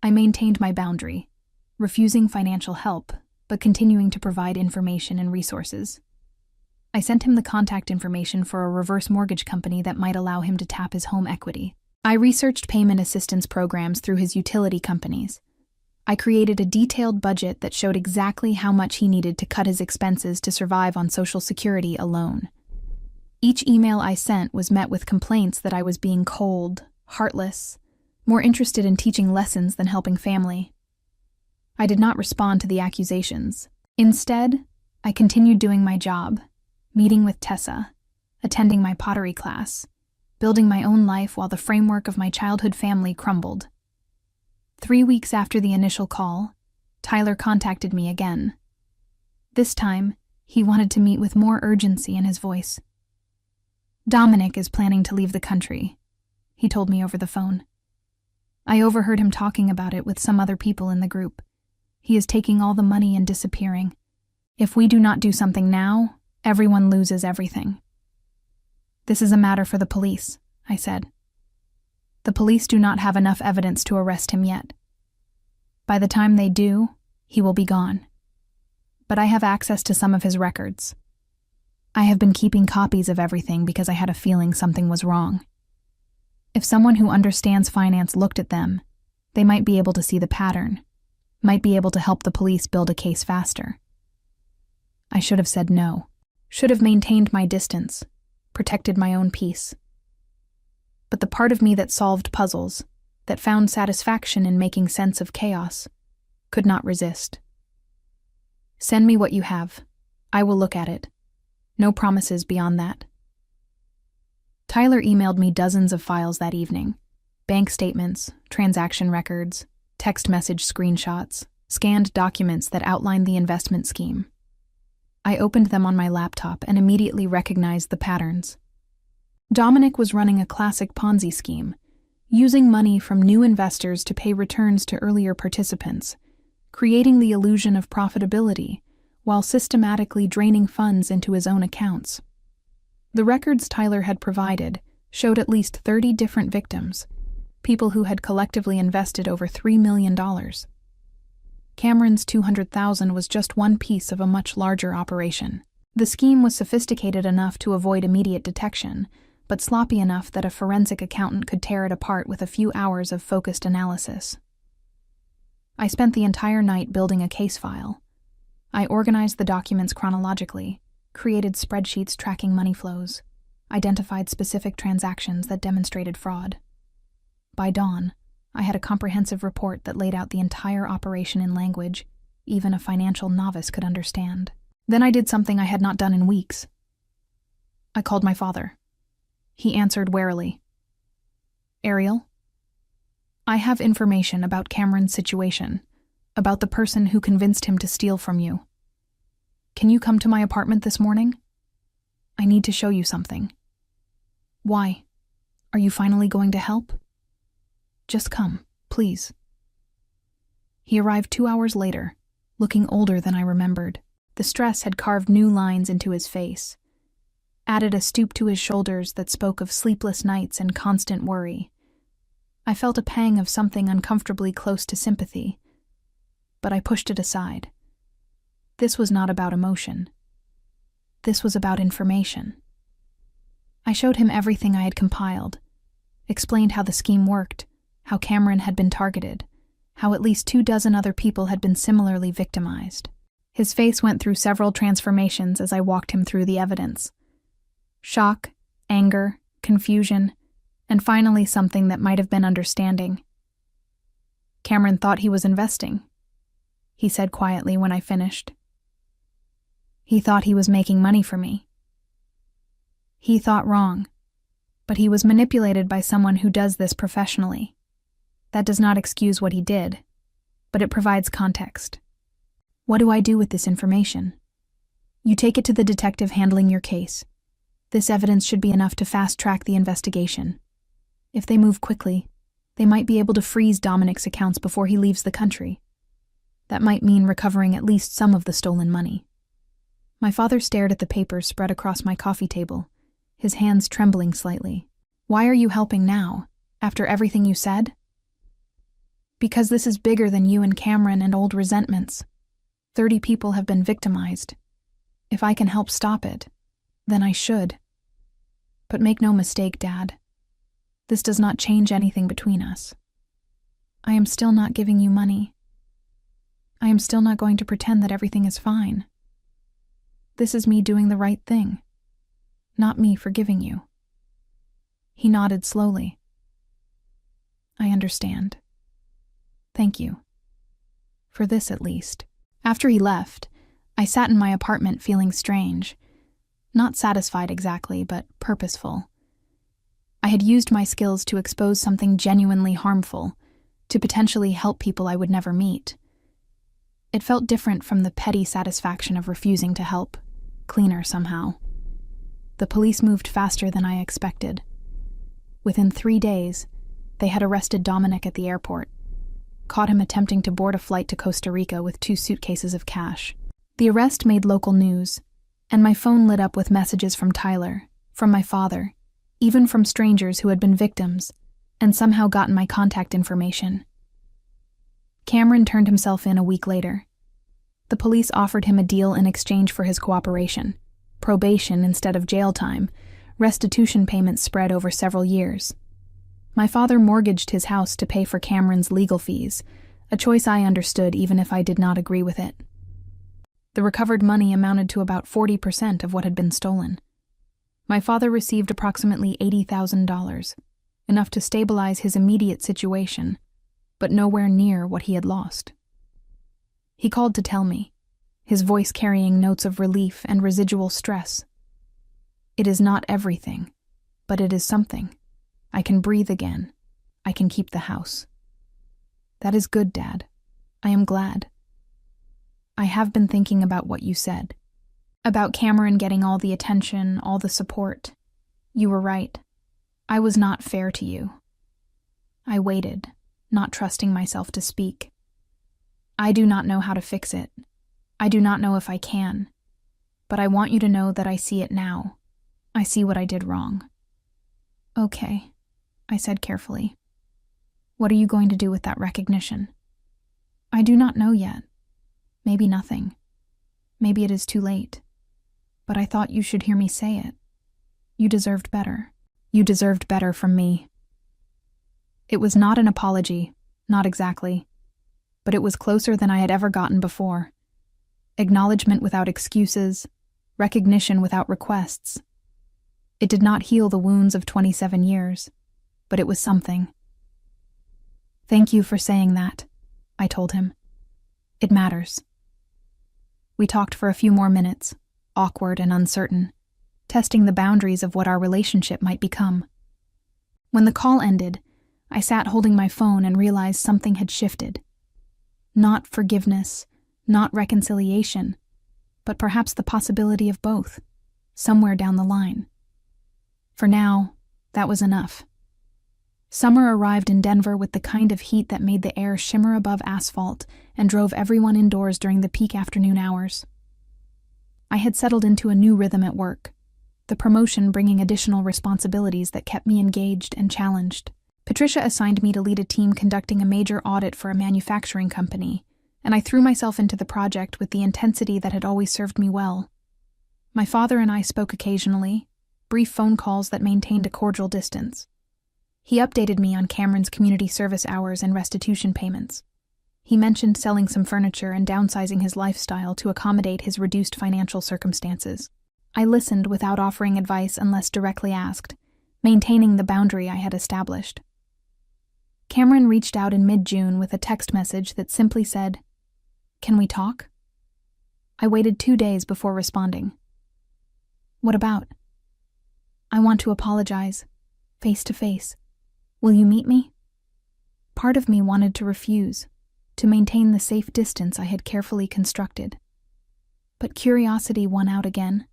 I maintained my boundary, refusing financial help, but continuing to provide information and resources. I sent him the contact information for a reverse mortgage company that might allow him to tap his home equity. I researched payment assistance programs through his utility companies. I created a detailed budget that showed exactly how much he needed to cut his expenses to survive on Social Security alone. Each email I sent was met with complaints that I was being cold, heartless, more interested in teaching lessons than helping family. I did not respond to the accusations. Instead, I continued doing my job, meeting with Tessa, attending my pottery class, building my own life while the framework of my childhood family crumbled. 3 weeks after the initial call, Tyler contacted me again. This time, he wanted to meet with more urgency in his voice. Dominic is planning to leave the country, he told me over the phone. I overheard him talking about it with some other people in the group. He is taking all the money and disappearing. If we do not do something now, everyone loses everything. This is a matter for the police, I said. The police do not have enough evidence to arrest him yet. By the time they do, he will be gone. But I have access to some of his records. I have been keeping copies of everything because I had a feeling something was wrong. If someone who understands finance looked at them, they might be able to see the pattern, might be able to help the police build a case faster. I should have said no, should have maintained my distance, protected my own peace. But the part of me that solved puzzles, that found satisfaction in making sense of chaos, could not resist. Send me what you have. I will look at it. No promises beyond that. Tyler emailed me dozens of files that evening. Bank statements, transaction records, text message screenshots, scanned documents that outlined the investment scheme. I opened them on my laptop and immediately recognized the patterns. Dominic was running a classic Ponzi scheme, using money from new investors to pay returns to earlier participants, creating the illusion of profitability while systematically draining funds into his own accounts. The records Tyler had provided showed at least 30 different victims, people who had collectively invested over $3 million. Cameron's $200,000 was just one piece of a much larger operation. The scheme was sophisticated enough to avoid immediate detection, but sloppy enough that a forensic accountant could tear it apart with a few hours of focused analysis. I spent the entire night building a case file. I organized the documents chronologically, created spreadsheets tracking money flows, identified specific transactions that demonstrated fraud. By dawn, I had a comprehensive report that laid out the entire operation in language even a financial novice could understand. Then I did something I had not done in weeks. I called my father. He answered warily. "Ariel, I have information about Cameron's situation, about the person who convinced him to steal from you. Can you come to my apartment this morning? I need to show you something." "Why? Are you finally going to help?" "Just come, please." He arrived 2 hours later, looking older than I remembered. The stress had carved new lines into his face, added a stoop to his shoulders that spoke of sleepless nights and constant worry. I felt a pang of something uncomfortably close to sympathy, but I pushed it aside. This was not about emotion. This was about information. I showed him everything I had compiled, explained how the scheme worked, how Cameron had been targeted, how at least 24 other people had been similarly victimized. His face went through several transformations as I walked him through the evidence. Shock, anger, confusion, and finally something that might have been understanding. "Cameron thought he was investing," he said quietly when I finished. "He thought he was making money for me. He thought wrong, but he was manipulated by someone who does this professionally. That does not excuse what he did, but it provides context. What do I do with this information? You take it to the detective handling your case. This evidence should be enough to fast-track the investigation. If they move quickly, they might be able to freeze Dominic's accounts before he leaves the country. That might mean recovering at least some of the stolen money." My father stared at the papers spread across my coffee table, his hands trembling slightly. "Why are you helping now, after everything you said?" "Because this is bigger than you and Cameron and old resentments. 30 people have been victimized. If I can help stop it, then I should. But make no mistake, Dad. This does not change anything between us. I am still not giving you money. I am still not going to pretend that everything is fine. This is me doing the right thing, not me forgiving you." He nodded slowly. "I understand. Thank you. For this, at least." After he left, I sat in my apartment feeling strange. Not satisfied exactly, but purposeful. I had used my skills to expose something genuinely harmful, to potentially help people I would never meet. It felt different from the petty satisfaction of refusing to help, cleaner somehow. The police moved faster than I expected. Within 3 days, they had arrested Dominic at the airport, caught him attempting to board a flight to Costa Rica with 2 suitcases of cash. The arrest made local news, and my phone lit up with messages from Tyler, from my father, even from strangers who had been victims, and somehow gotten my contact information. Cameron turned himself in a week later. The police offered him a deal in exchange for his cooperation: probation instead of jail time, restitution payments spread over several years. My father mortgaged his house to pay for Cameron's legal fees, a choice I understood even if I did not agree with it. The recovered money amounted to about 40% of what had been stolen. My father received approximately $80,000, enough to stabilize his immediate situation, but nowhere near what he had lost. He called to tell me, his voice carrying notes of relief and residual stress. "It is not everything, but it is something. I can breathe again. I can keep the house." "That is good, Dad. I am glad. I have been thinking about what you said. About Cameron getting all the attention, all the support. You were right. I was not fair to you. I waited, not trusting myself to speak. I do not know how to fix it. I do not know if I can. But I want you to know that I see it now. I see what I did wrong." "Okay," I said carefully. "What are you going to do with that recognition?" "I do not know yet. Maybe nothing. Maybe it is too late. but I thought you should hear me say it. You deserved better. You deserved better from me." It was not an apology, not exactly, but it was closer than I had ever gotten before. Acknowledgement without excuses, recognition without requests. It did not heal the wounds of 27 years, but it was something. "Thank you for saying that," I told him. "It matters." We talked for a few more minutes, awkward and uncertain, testing the boundaries of what our relationship might become. When the call ended, I sat holding my phone and realized something had shifted. Not forgiveness, not reconciliation, but perhaps the possibility of both, somewhere down the line. For now, that was enough. Summer arrived in Denver with the kind of heat that made the air shimmer above asphalt and drove everyone indoors during the peak afternoon hours. I had settled into a new rhythm at work, the promotion bringing additional responsibilities that kept me engaged and challenged. Patricia assigned me to lead a team conducting a major audit for a manufacturing company, and I threw myself into the project with the intensity that had always served me well. My father and I spoke occasionally, brief phone calls that maintained a cordial distance. He updated me on Cameron's community service hours and restitution payments. He mentioned selling some furniture and downsizing his lifestyle to accommodate his reduced financial circumstances. I listened without offering advice unless directly asked, maintaining the boundary I had established. Cameron reached out in mid-June with a text message that simply said, "Can we talk?" I waited 2 days before responding. "What about?" "I want to apologize, face to face. Will you meet me?" Part of me wanted to refuse, to maintain the safe distance I had carefully constructed. But curiosity won out again,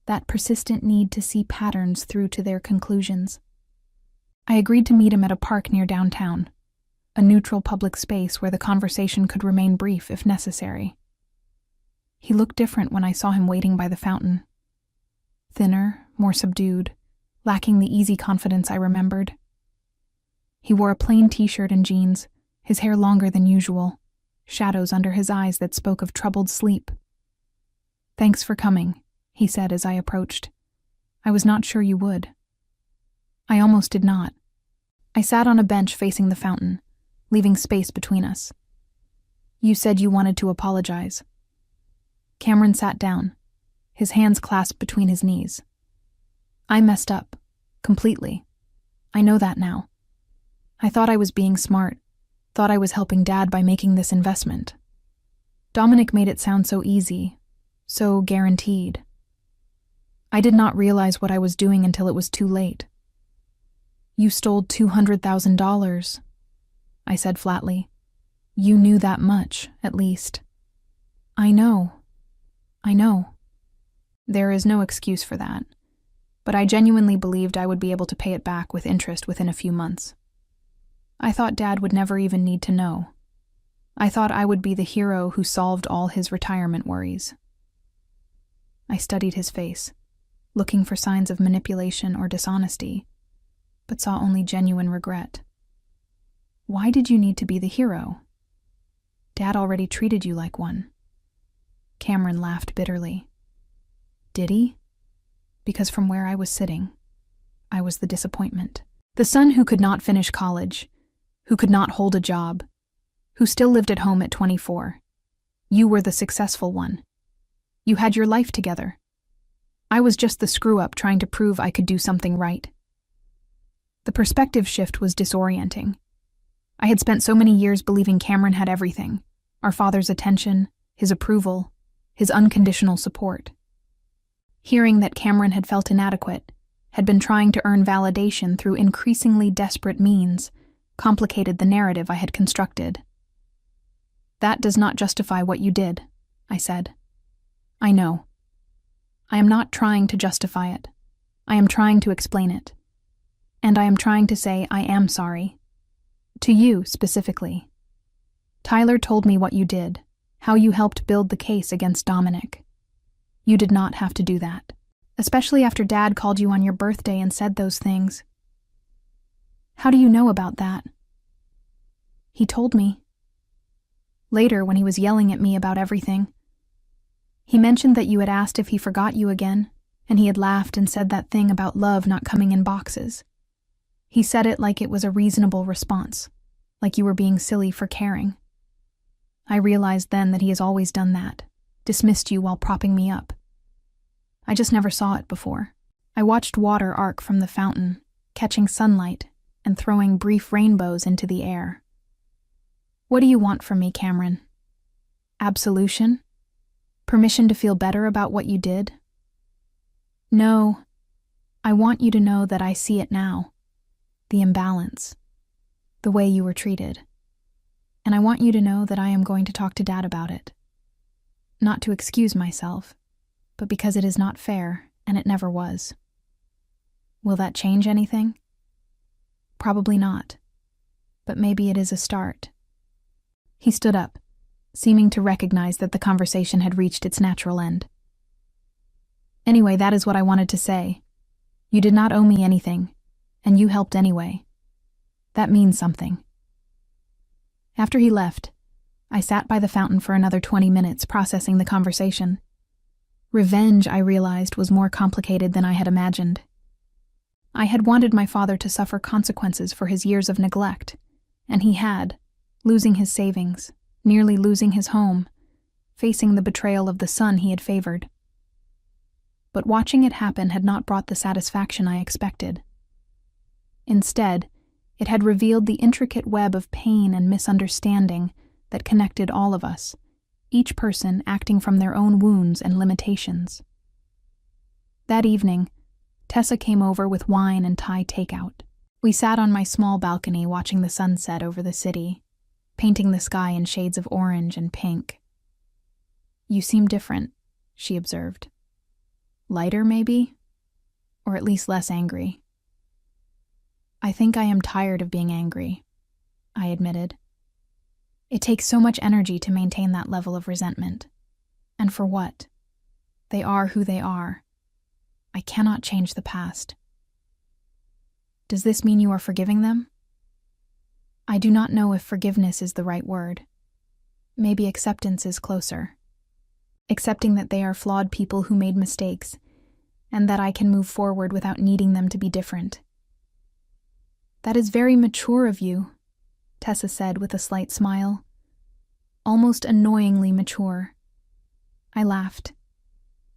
that persistent need to see patterns through to their conclusions. I agreed to meet him at a park near downtown, a neutral public space where the conversation could remain brief if necessary. He looked different when I saw him waiting by the fountain. Thinner, more subdued, lacking the easy confidence I remembered. He wore a plain t-shirt and jeans, his hair longer than usual, shadows under his eyes that spoke of troubled sleep. "Thanks for coming," he said as I approached. "I was not sure you would." I almost did not. I sat on a bench facing the fountain, leaving space between us. "You said you wanted to apologize." Cameron sat down, his hands clasped between his knees. "I messed up. Completely. I know that now. I thought I was being smart, thought I was helping Dad by making this investment. Dominic made it sound so easy, so guaranteed. I did not realize what I was doing until it was too late." "You stole $200,000, I said flatly. "You knew that much, at least." I know. There is no excuse for that, but I genuinely believed I would be able to pay it back with interest within a few months. I thought Dad would never even need to know. I thought I would be the hero who solved all his retirement worries. I studied his face, looking for signs of manipulation or dishonesty, but saw only genuine regret. "Why did you need to be the hero? Dad already treated you like one." Cameron laughed bitterly. "Did he?" Because from where I was sitting, I was the disappointment. The son who could not finish college, who could not hold a job, who still lived at home at 24. You were the successful one. You had your life together. I was just the screw-up trying to prove I could do something right. The perspective shift was disorienting. I had spent so many years believing Cameron had everything, our father's attention, his approval, his unconditional support. Hearing that Cameron had felt inadequate, had been trying to earn validation through increasingly desperate means, complicated the narrative I had constructed. "That does not justify what you did," I said. "I know. I am not trying to justify it. I am trying to explain it. And I am trying to say I am sorry. To you, specifically. Tyler told me what you did, how you helped build the case against Dominic. You did not have to do that, especially after Dad called you on your birthday and said those things. How do you know about that?" "He told me. Later, when he was yelling at me about everything. He mentioned that you had asked if he forgot you again, and he had laughed and said that thing about love not coming in boxes. He said it like it was a reasonable response, like you were being silly for caring. I realized then that he has always done that, dismissed you while propping me up. I just never saw it before. I watched water arc from the fountain, catching sunlight and throwing brief rainbows into the air. What do you want from me, Cameron? Absolution? Permission to feel better about what you did? No, I want you to know that I see it now. The imbalance. The way you were treated. And I want you to know that I am going to talk to Dad about it. Not to excuse myself, but because it is not fair, and it never was. Will that change anything? Probably not, but maybe it is a start. He stood up, seeming to recognize that the conversation had reached its natural end. Anyway, that is what I wanted to say. You did not owe me anything, and you helped anyway. That means something. After he left, I sat by the fountain for another 20 minutes processing the conversation. Revenge, I realized, was more complicated than I had imagined. I had wanted my father to suffer consequences for his years of neglect, and he had, losing his savings, nearly losing his home, facing the betrayal of the son he had favored. But watching it happen had not brought the satisfaction I expected. Instead, it had revealed the intricate web of pain and misunderstanding that connected all of us, each person acting from their own wounds and limitations. That evening, Tessa came over with wine and Thai takeout. We sat on my small balcony watching the sunset over the city, painting the sky in shades of orange and pink. You seem different, she observed. Lighter, maybe? Or at least less angry. I think I am tired of being angry, I admitted. It takes so much energy to maintain that level of resentment. And for what? They are who they are. I cannot change the past. Does this mean you are forgiving them? I do not know if forgiveness is the right word. Maybe acceptance is closer. Accepting that they are flawed people who made mistakes, and that I can move forward without needing them to be different. That is very mature of you, Tessa said with a slight smile. Almost annoyingly mature. I laughed.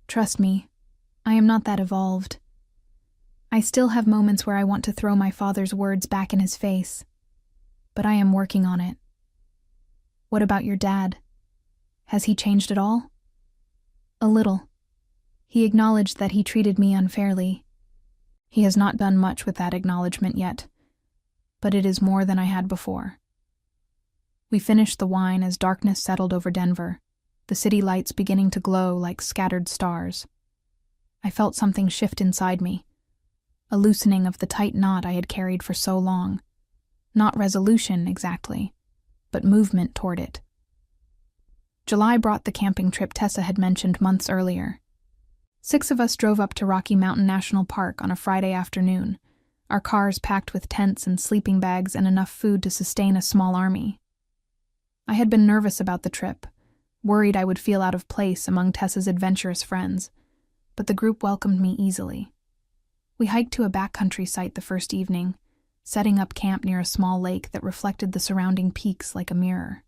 Trust me, I am not that evolved. I still have moments where I want to throw my father's words back in his face, but I am working on it. What about your dad? Has he changed at all? A little. He acknowledged that he treated me unfairly. He has not done much with that acknowledgement yet, but it is more than I had before. We finished the wine as darkness settled over Denver, the city lights beginning to glow like scattered stars. I felt something shift inside me, a loosening of the tight knot I had carried for so long. Not resolution, exactly, but movement toward it. July brought the camping trip Tessa had mentioned months earlier. 6 of us drove up to Rocky Mountain National Park on a Friday afternoon, our cars packed with tents and sleeping bags and enough food to sustain a small army. I had been nervous about the trip, worried I would feel out of place among Tessa's adventurous friends, but the group welcomed me easily. We hiked to a backcountry site the first evening, setting up camp near a small lake that reflected the surrounding peaks like a mirror.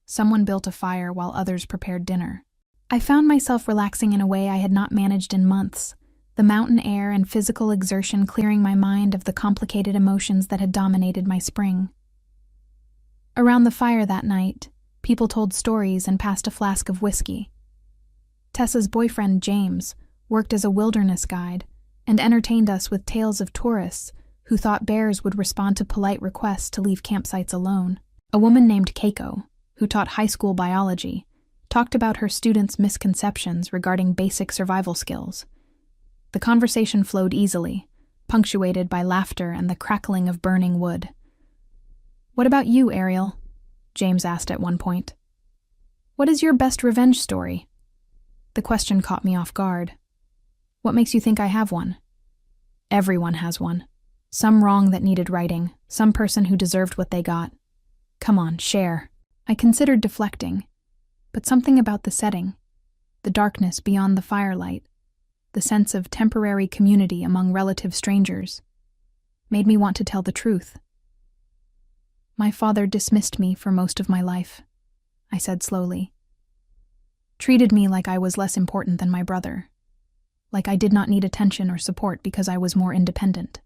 Someone built a fire while others prepared dinner. I found myself relaxing in a way I had not managed in months, the mountain air and physical exertion clearing my mind of the complicated emotions that had dominated my spring. Around the fire that night, people told stories and passed a flask of whiskey. Tessa's boyfriend, James, worked as a wilderness guide and entertained us with tales of tourists who thought bears would respond to polite requests to leave campsites alone. A woman named Keiko, who taught high school biology, talked about her students' misconceptions regarding basic survival skills. The conversation flowed easily, punctuated by laughter and the crackling of burning wood. "What about you, Ariel?" James asked at one point. "What is your best revenge story?" The question caught me off guard. "What makes you think I have one?" "Everyone has one. Some wrong that needed righting, some person who deserved what they got. Come on, share." I considered deflecting, but something about the setting, the darkness beyond the firelight, the sense of temporary community among relative strangers, made me want to tell the truth. My father dismissed me for most of my life, I said slowly. Treated me like I was less important than my brother, like I did not need attention or support because I was more independent.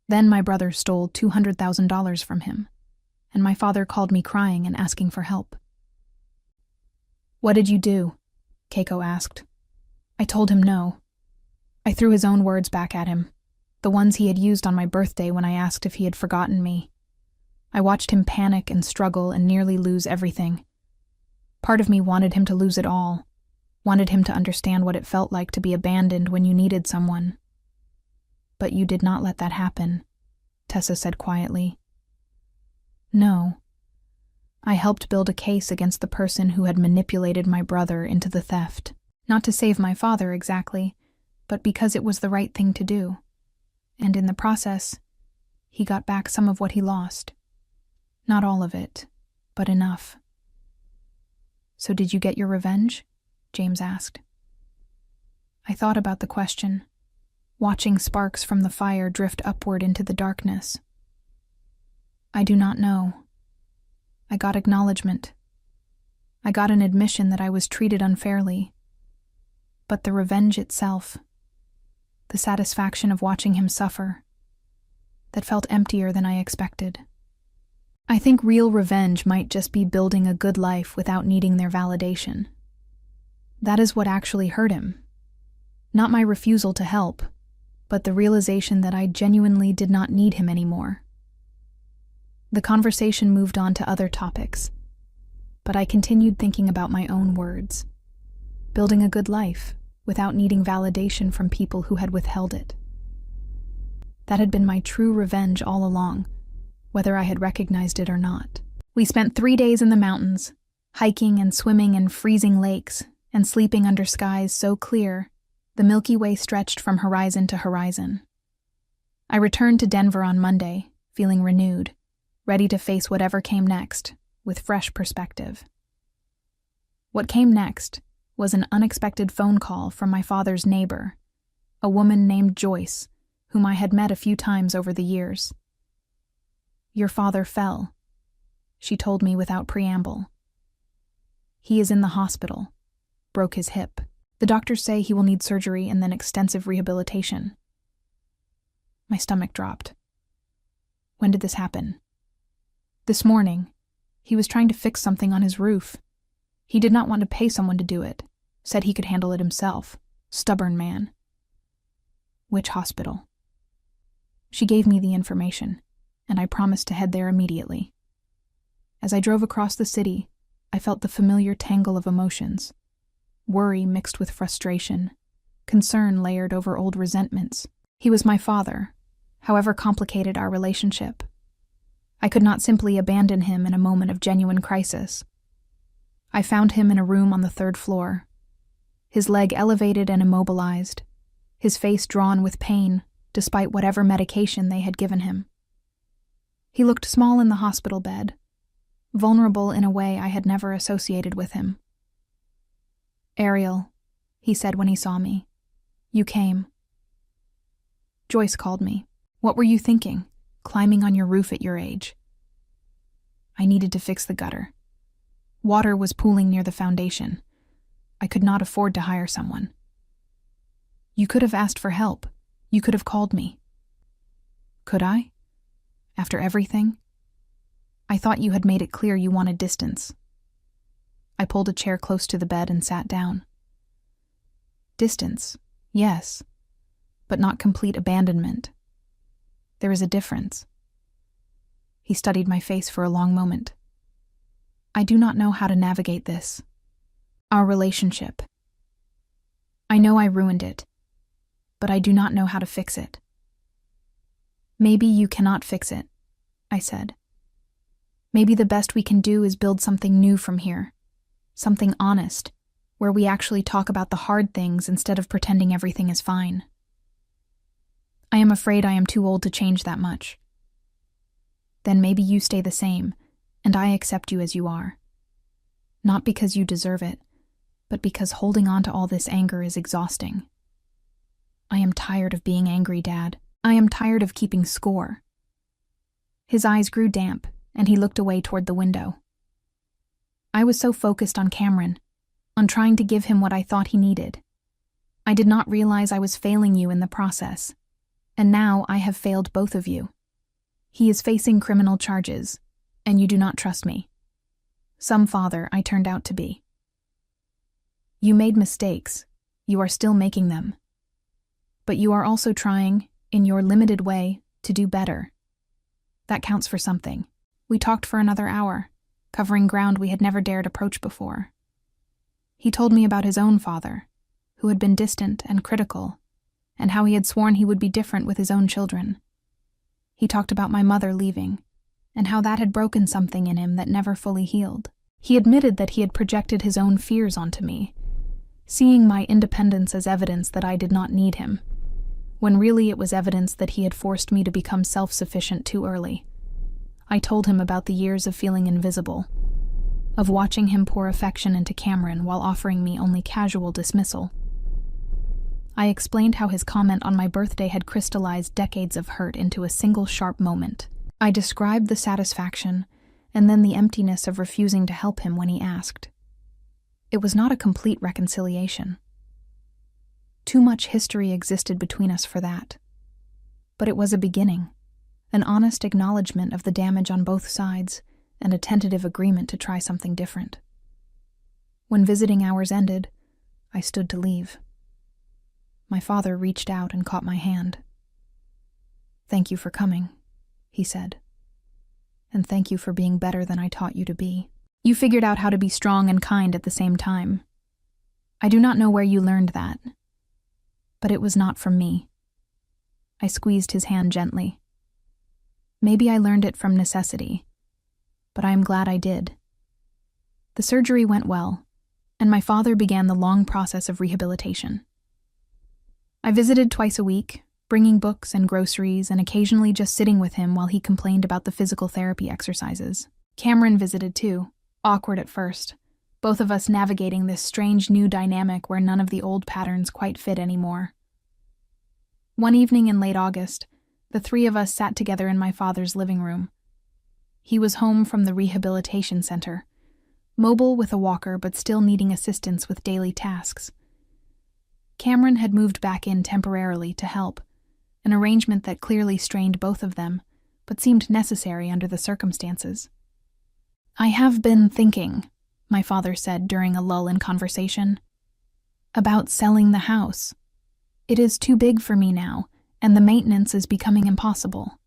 Then my brother stole $200,000 from him, and my father called me crying and asking for help. "What did you do?" Keiko asked. I told him no. I threw his own words back at him, the ones he had used on my birthday when I asked if he had forgotten me. I watched him panic and struggle and nearly lose everything. Part of me wanted him to lose it all, wanted him to understand what it felt like to be abandoned when you needed someone. "But you did not let that happen," Tessa said quietly. "No. I helped build a case against the person who had manipulated my brother into the theft. Not to save my father exactly, but because it was the right thing to do. And in the process, he got back some of what he lost. Not all of it, but enough." "So did you get your revenge?" James asked. I thought about the question, watching sparks from the fire drift upward into the darkness. I do not know. I got acknowledgement. I got an admission that I was treated unfairly. But the revenge itself, the satisfaction of watching him suffer, that felt emptier than I expected. I think real revenge might just be building a good life without needing their validation. That is what actually hurt him. Not my refusal to help, but the realization that I genuinely did not need him anymore. The conversation moved on to other topics, but I continued thinking about my own words. Building a good life without needing validation from people who had withheld it. That had been my true revenge all along, whether I had recognized it or not. We spent 3 days in the mountains, hiking and swimming in freezing lakes, and sleeping under skies so clear, the Milky Way stretched from horizon to horizon. I returned to Denver on Monday, feeling renewed, ready to face whatever came next, with fresh perspective. What came next was an unexpected phone call from my father's neighbor, a woman named Joyce, whom I had met a few times over the years. "Your father fell," she told me without preamble. "He is in the hospital, broke his hip. The doctors say he will need surgery and then extensive rehabilitation." My stomach dropped. "When did this happen?" "This morning. He was trying to fix something on his roof. He did not want to pay someone to do it. Said he could handle it himself. Stubborn man." "Which hospital?" She gave me the information, and I promised to head there immediately. As I drove across the city, I felt the familiar tangle of emotions. Worry mixed with frustration, concern layered over old resentments. He was my father, however complicated our relationship. I could not simply abandon him in a moment of genuine crisis. I found him in a room on the 3rd floor, his leg elevated and immobilized, his face drawn with pain, despite whatever medication they had given him. He looked small in the hospital bed, vulnerable in a way I had never associated with him. "Ariel," he said when he saw me, "you came." Joyce called me. "What were you thinking, climbing on your roof at your age?" I needed to fix the gutter. Water was pooling near the foundation. I could not afford to hire someone. "You could have asked for help. You could have called me." "Could I? After everything? I thought you had made it clear you wanted distance." I pulled a chair close to the bed and sat down. "Distance, yes, but not complete abandonment. There is a difference." He studied my face for a long moment. "I do not know how to navigate this. Our relationship. I know I ruined it, but I do not know how to fix it." "Maybe you cannot fix it," I said. "Maybe the best we can do is build something new from here. Something honest, where we actually talk about the hard things instead of pretending everything is fine." "I am afraid I am too old to change that much." "Then maybe you stay the same, and I accept you as you are. Not because you deserve it, but because holding on to all this anger is exhausting. I am tired of being angry, Dad. I am tired of keeping score. His eyes grew damp, and he looked away toward the window. I was so focused on Cameron, on trying to give him what I thought he needed. I did not realize I was failing you in the process, and now I have failed both of you. He is facing criminal charges, and you do not trust me. Some father I turned out to be. You made mistakes. You are still making them. But you are also trying, in your limited way, to do better. That counts for something. We talked for another hour, covering ground we had never dared approach before. He told me about his own father, who had been distant and critical, and how he had sworn he would be different with his own children. He talked about my mother leaving, and how that had broken something in him that never fully healed. He admitted that he had projected his own fears onto me, seeing my independence as evidence that I did not need him, when really it was evidence that he had forced me to become self-sufficient too early. I told him about the years of feeling invisible, of watching him pour affection into Cameron while offering me only casual dismissal. I explained how his comment on my birthday had crystallized decades of hurt into a single sharp moment. I described the satisfaction and then the emptiness of refusing to help him when he asked. It was not a complete reconciliation. Too much history existed between us for that. But it was a beginning, an honest acknowledgement of the damage on both sides, and a tentative agreement to try something different. When visiting hours ended, I stood to leave. My father reached out and caught my hand. "Thank you for coming," he said. "And thank you for being better than I taught you to be. You figured out how to be strong and kind at the same time. I do not know where you learned that, but it was not from me." I squeezed his hand gently. Maybe I learned it from necessity, but I am glad I did. The surgery went well, and my father began the long process of rehabilitation. I visited twice a week, bringing books and groceries and occasionally just sitting with him while he complained about the physical therapy exercises. Cameron visited too, awkward at first, both of us navigating this strange new dynamic where none of the old patterns quite fit anymore. One evening in late August, the three of us sat together in my father's living room. He was home from the rehabilitation center, mobile with a walker but still needing assistance with daily tasks. Cameron had moved back in temporarily to help, an arrangement that clearly strained both of them, but seemed necessary under the circumstances. "I have been thinking," my father said during a lull in conversation, "about selling the house. It is too big for me now, and the maintenance is becoming impossible.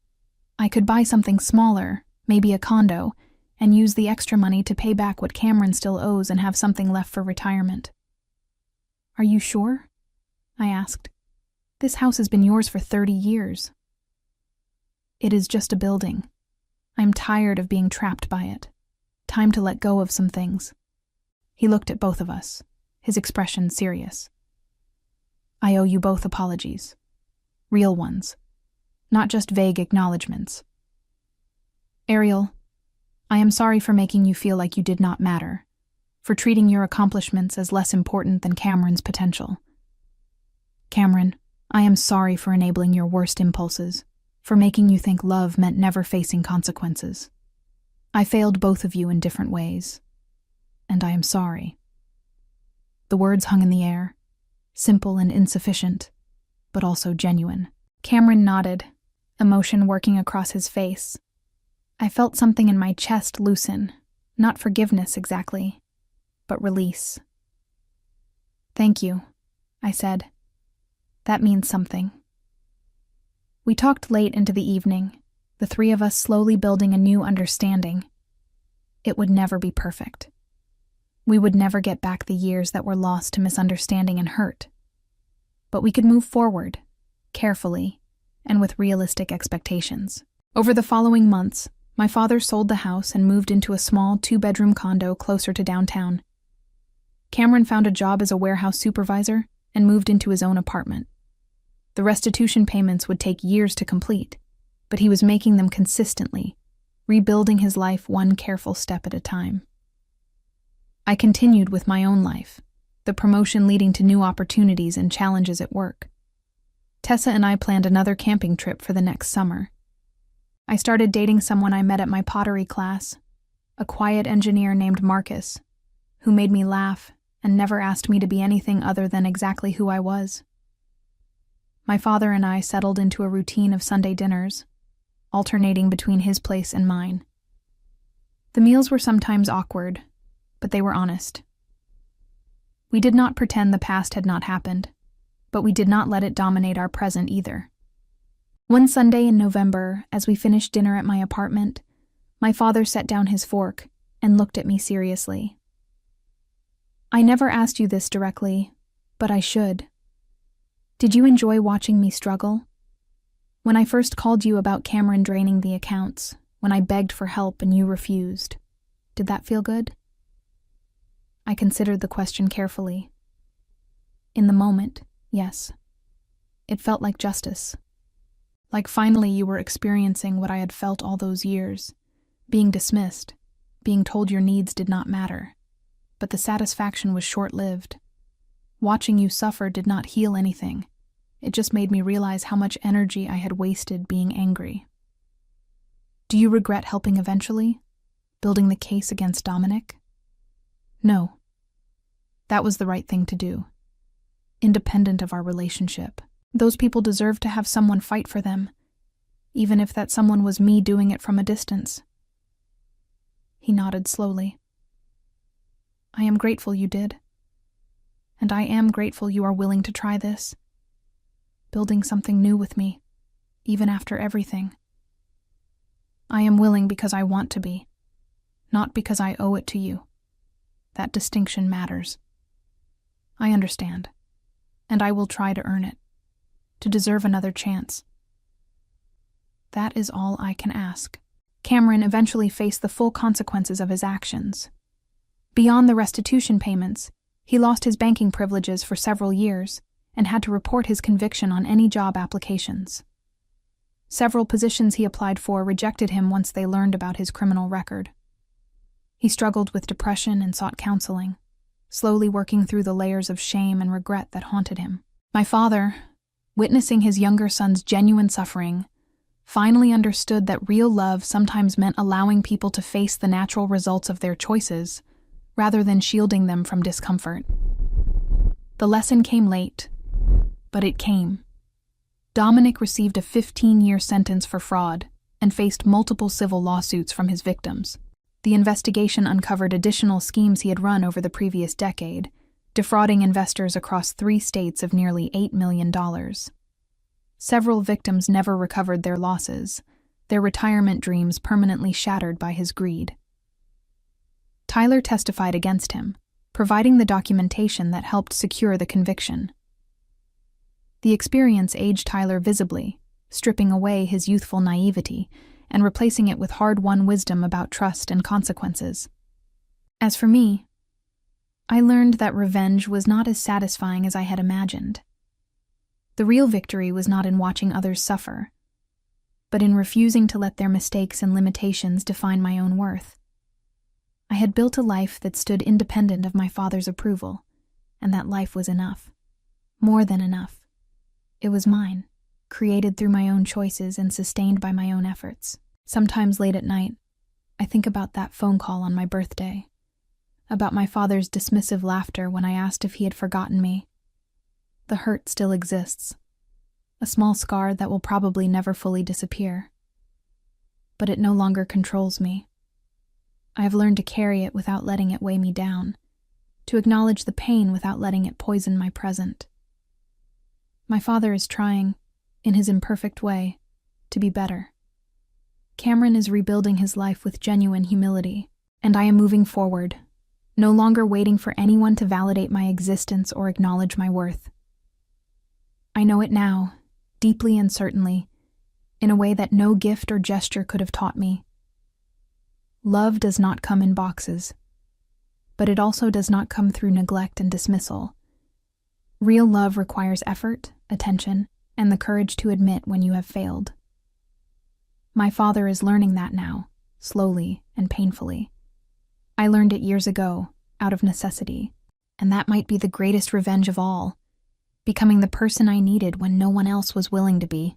I could buy something smaller, maybe a condo, and use the extra money to pay back what Cameron still owes and have something left for retirement." "Are you sure?" I asked. "This house has been yours for 30 years. "It is just a building. I'm tired of being trapped by it. Time to let go of some things." He looked at both of us, his expression serious. "I owe you both apologies. Real ones. Not just vague acknowledgments. Ariel, I am sorry for making you feel like you did not matter, for treating your accomplishments as less important than Cameron's potential. Cameron, I am sorry for enabling your worst impulses, for making you think love meant never facing consequences. I failed both of you in different ways, and I am sorry." The words hung in the air, simple and insufficient, but also genuine. Cameron nodded, emotion working across his face. I felt something in my chest loosen, not forgiveness exactly, but release. "Thank you," I said. "That means something." We talked late into the evening, the three of us slowly building a new understanding. It would never be perfect. We would never get back the years that were lost to misunderstanding and hurt. But we could move forward, carefully, and with realistic expectations. Over the following months, my father sold the house and moved into a small 2-bedroom condo closer to downtown. Cameron found a job as a warehouse supervisor and moved into his own apartment. The restitution payments would take years to complete, but he was making them consistently, rebuilding his life one careful step at a time. I continued with my own life, the promotion leading to new opportunities and challenges at work. Tessa and I planned another camping trip for the next summer. I started dating someone I met at my pottery class, a quiet engineer named Marcus, who made me laugh and never asked me to be anything other than exactly who I was. My father and I settled into a routine of Sunday dinners, alternating between his place and mine. The meals were sometimes awkward, but they were honest. We did not pretend the past had not happened, but we did not let it dominate our present either. One Sunday in November, as we finished dinner at my apartment, my father set down his fork and looked at me seriously. "I never asked you this directly, but I should. Did you enjoy watching me struggle? When I first called you about Cameron draining the accounts, when I begged for help and you refused, did that feel good?" I considered the question carefully. In the moment, yes. It felt like justice. Like finally you were experiencing what I had felt all those years, being dismissed, being told your needs did not matter. But the satisfaction was short-lived. Watching you suffer did not heal anything. It just made me realize how much energy I had wasted being angry. "Do you regret helping eventually? Building the case against Dominic?" No. That was the right thing to do. Independent of our relationship. Those people deserve to have someone fight for them, even if that someone was me doing it from a distance. He nodded slowly. "I am grateful you did. And I am grateful you are willing to try this. Building something new with me, even after everything. I am willing because I want to be, not because I owe it to you. That distinction matters. I understand, and I will try to earn it, to deserve another chance. That is all I can ask." Cameron eventually faced the full consequences of his actions. Beyond the restitution payments, he lost his banking privileges for several years and had to report his conviction on any job applications. Several positions he applied for rejected him once they learned about his criminal record. He struggled with depression and sought counseling, slowly working through the layers of shame and regret that haunted him. My father, witnessing his younger son's genuine suffering, finally understood that real love sometimes meant allowing people to face the natural results of their choices, rather than shielding them from discomfort. The lesson came late, but it came. Dominic received a 15-year sentence for fraud and faced multiple civil lawsuits from his victims. The investigation uncovered additional schemes he had run over the previous decade, defrauding investors across 3 states of nearly $8 million. Several victims never recovered their losses, their retirement dreams permanently shattered by his greed. Tyler testified against him, providing the documentation that helped secure the conviction. The experience aged Tyler visibly, stripping away his youthful naivety and replacing it with hard-won wisdom about trust and consequences. As for me, I learned that revenge was not as satisfying as I had imagined. The real victory was not in watching others suffer, but in refusing to let their mistakes and limitations define my own worth. I had built a life that stood independent of my father's approval, and that life was enough. More than enough. It was mine, created through my own choices and sustained by my own efforts. Sometimes late at night, I think about that phone call on my birthday, about my father's dismissive laughter when I asked if he had forgotten me. The hurt still exists, a small scar that will probably never fully disappear. But it no longer controls me. I have learned to carry it without letting it weigh me down, to acknowledge the pain without letting it poison my present. My father is trying, in his imperfect way, to be better. Cameron is rebuilding his life with genuine humility, and I am moving forward, no longer waiting for anyone to validate my existence or acknowledge my worth. I know it now, deeply and certainly, in a way that no gift or gesture could have taught me. Love does not come in boxes, but it also does not come through neglect and dismissal. Real love requires effort, attention, and the courage to admit when you have failed. My father is learning that now, slowly and painfully. I learned it years ago, out of necessity, and that might be the greatest revenge of all, becoming the person I needed when no one else was willing to be.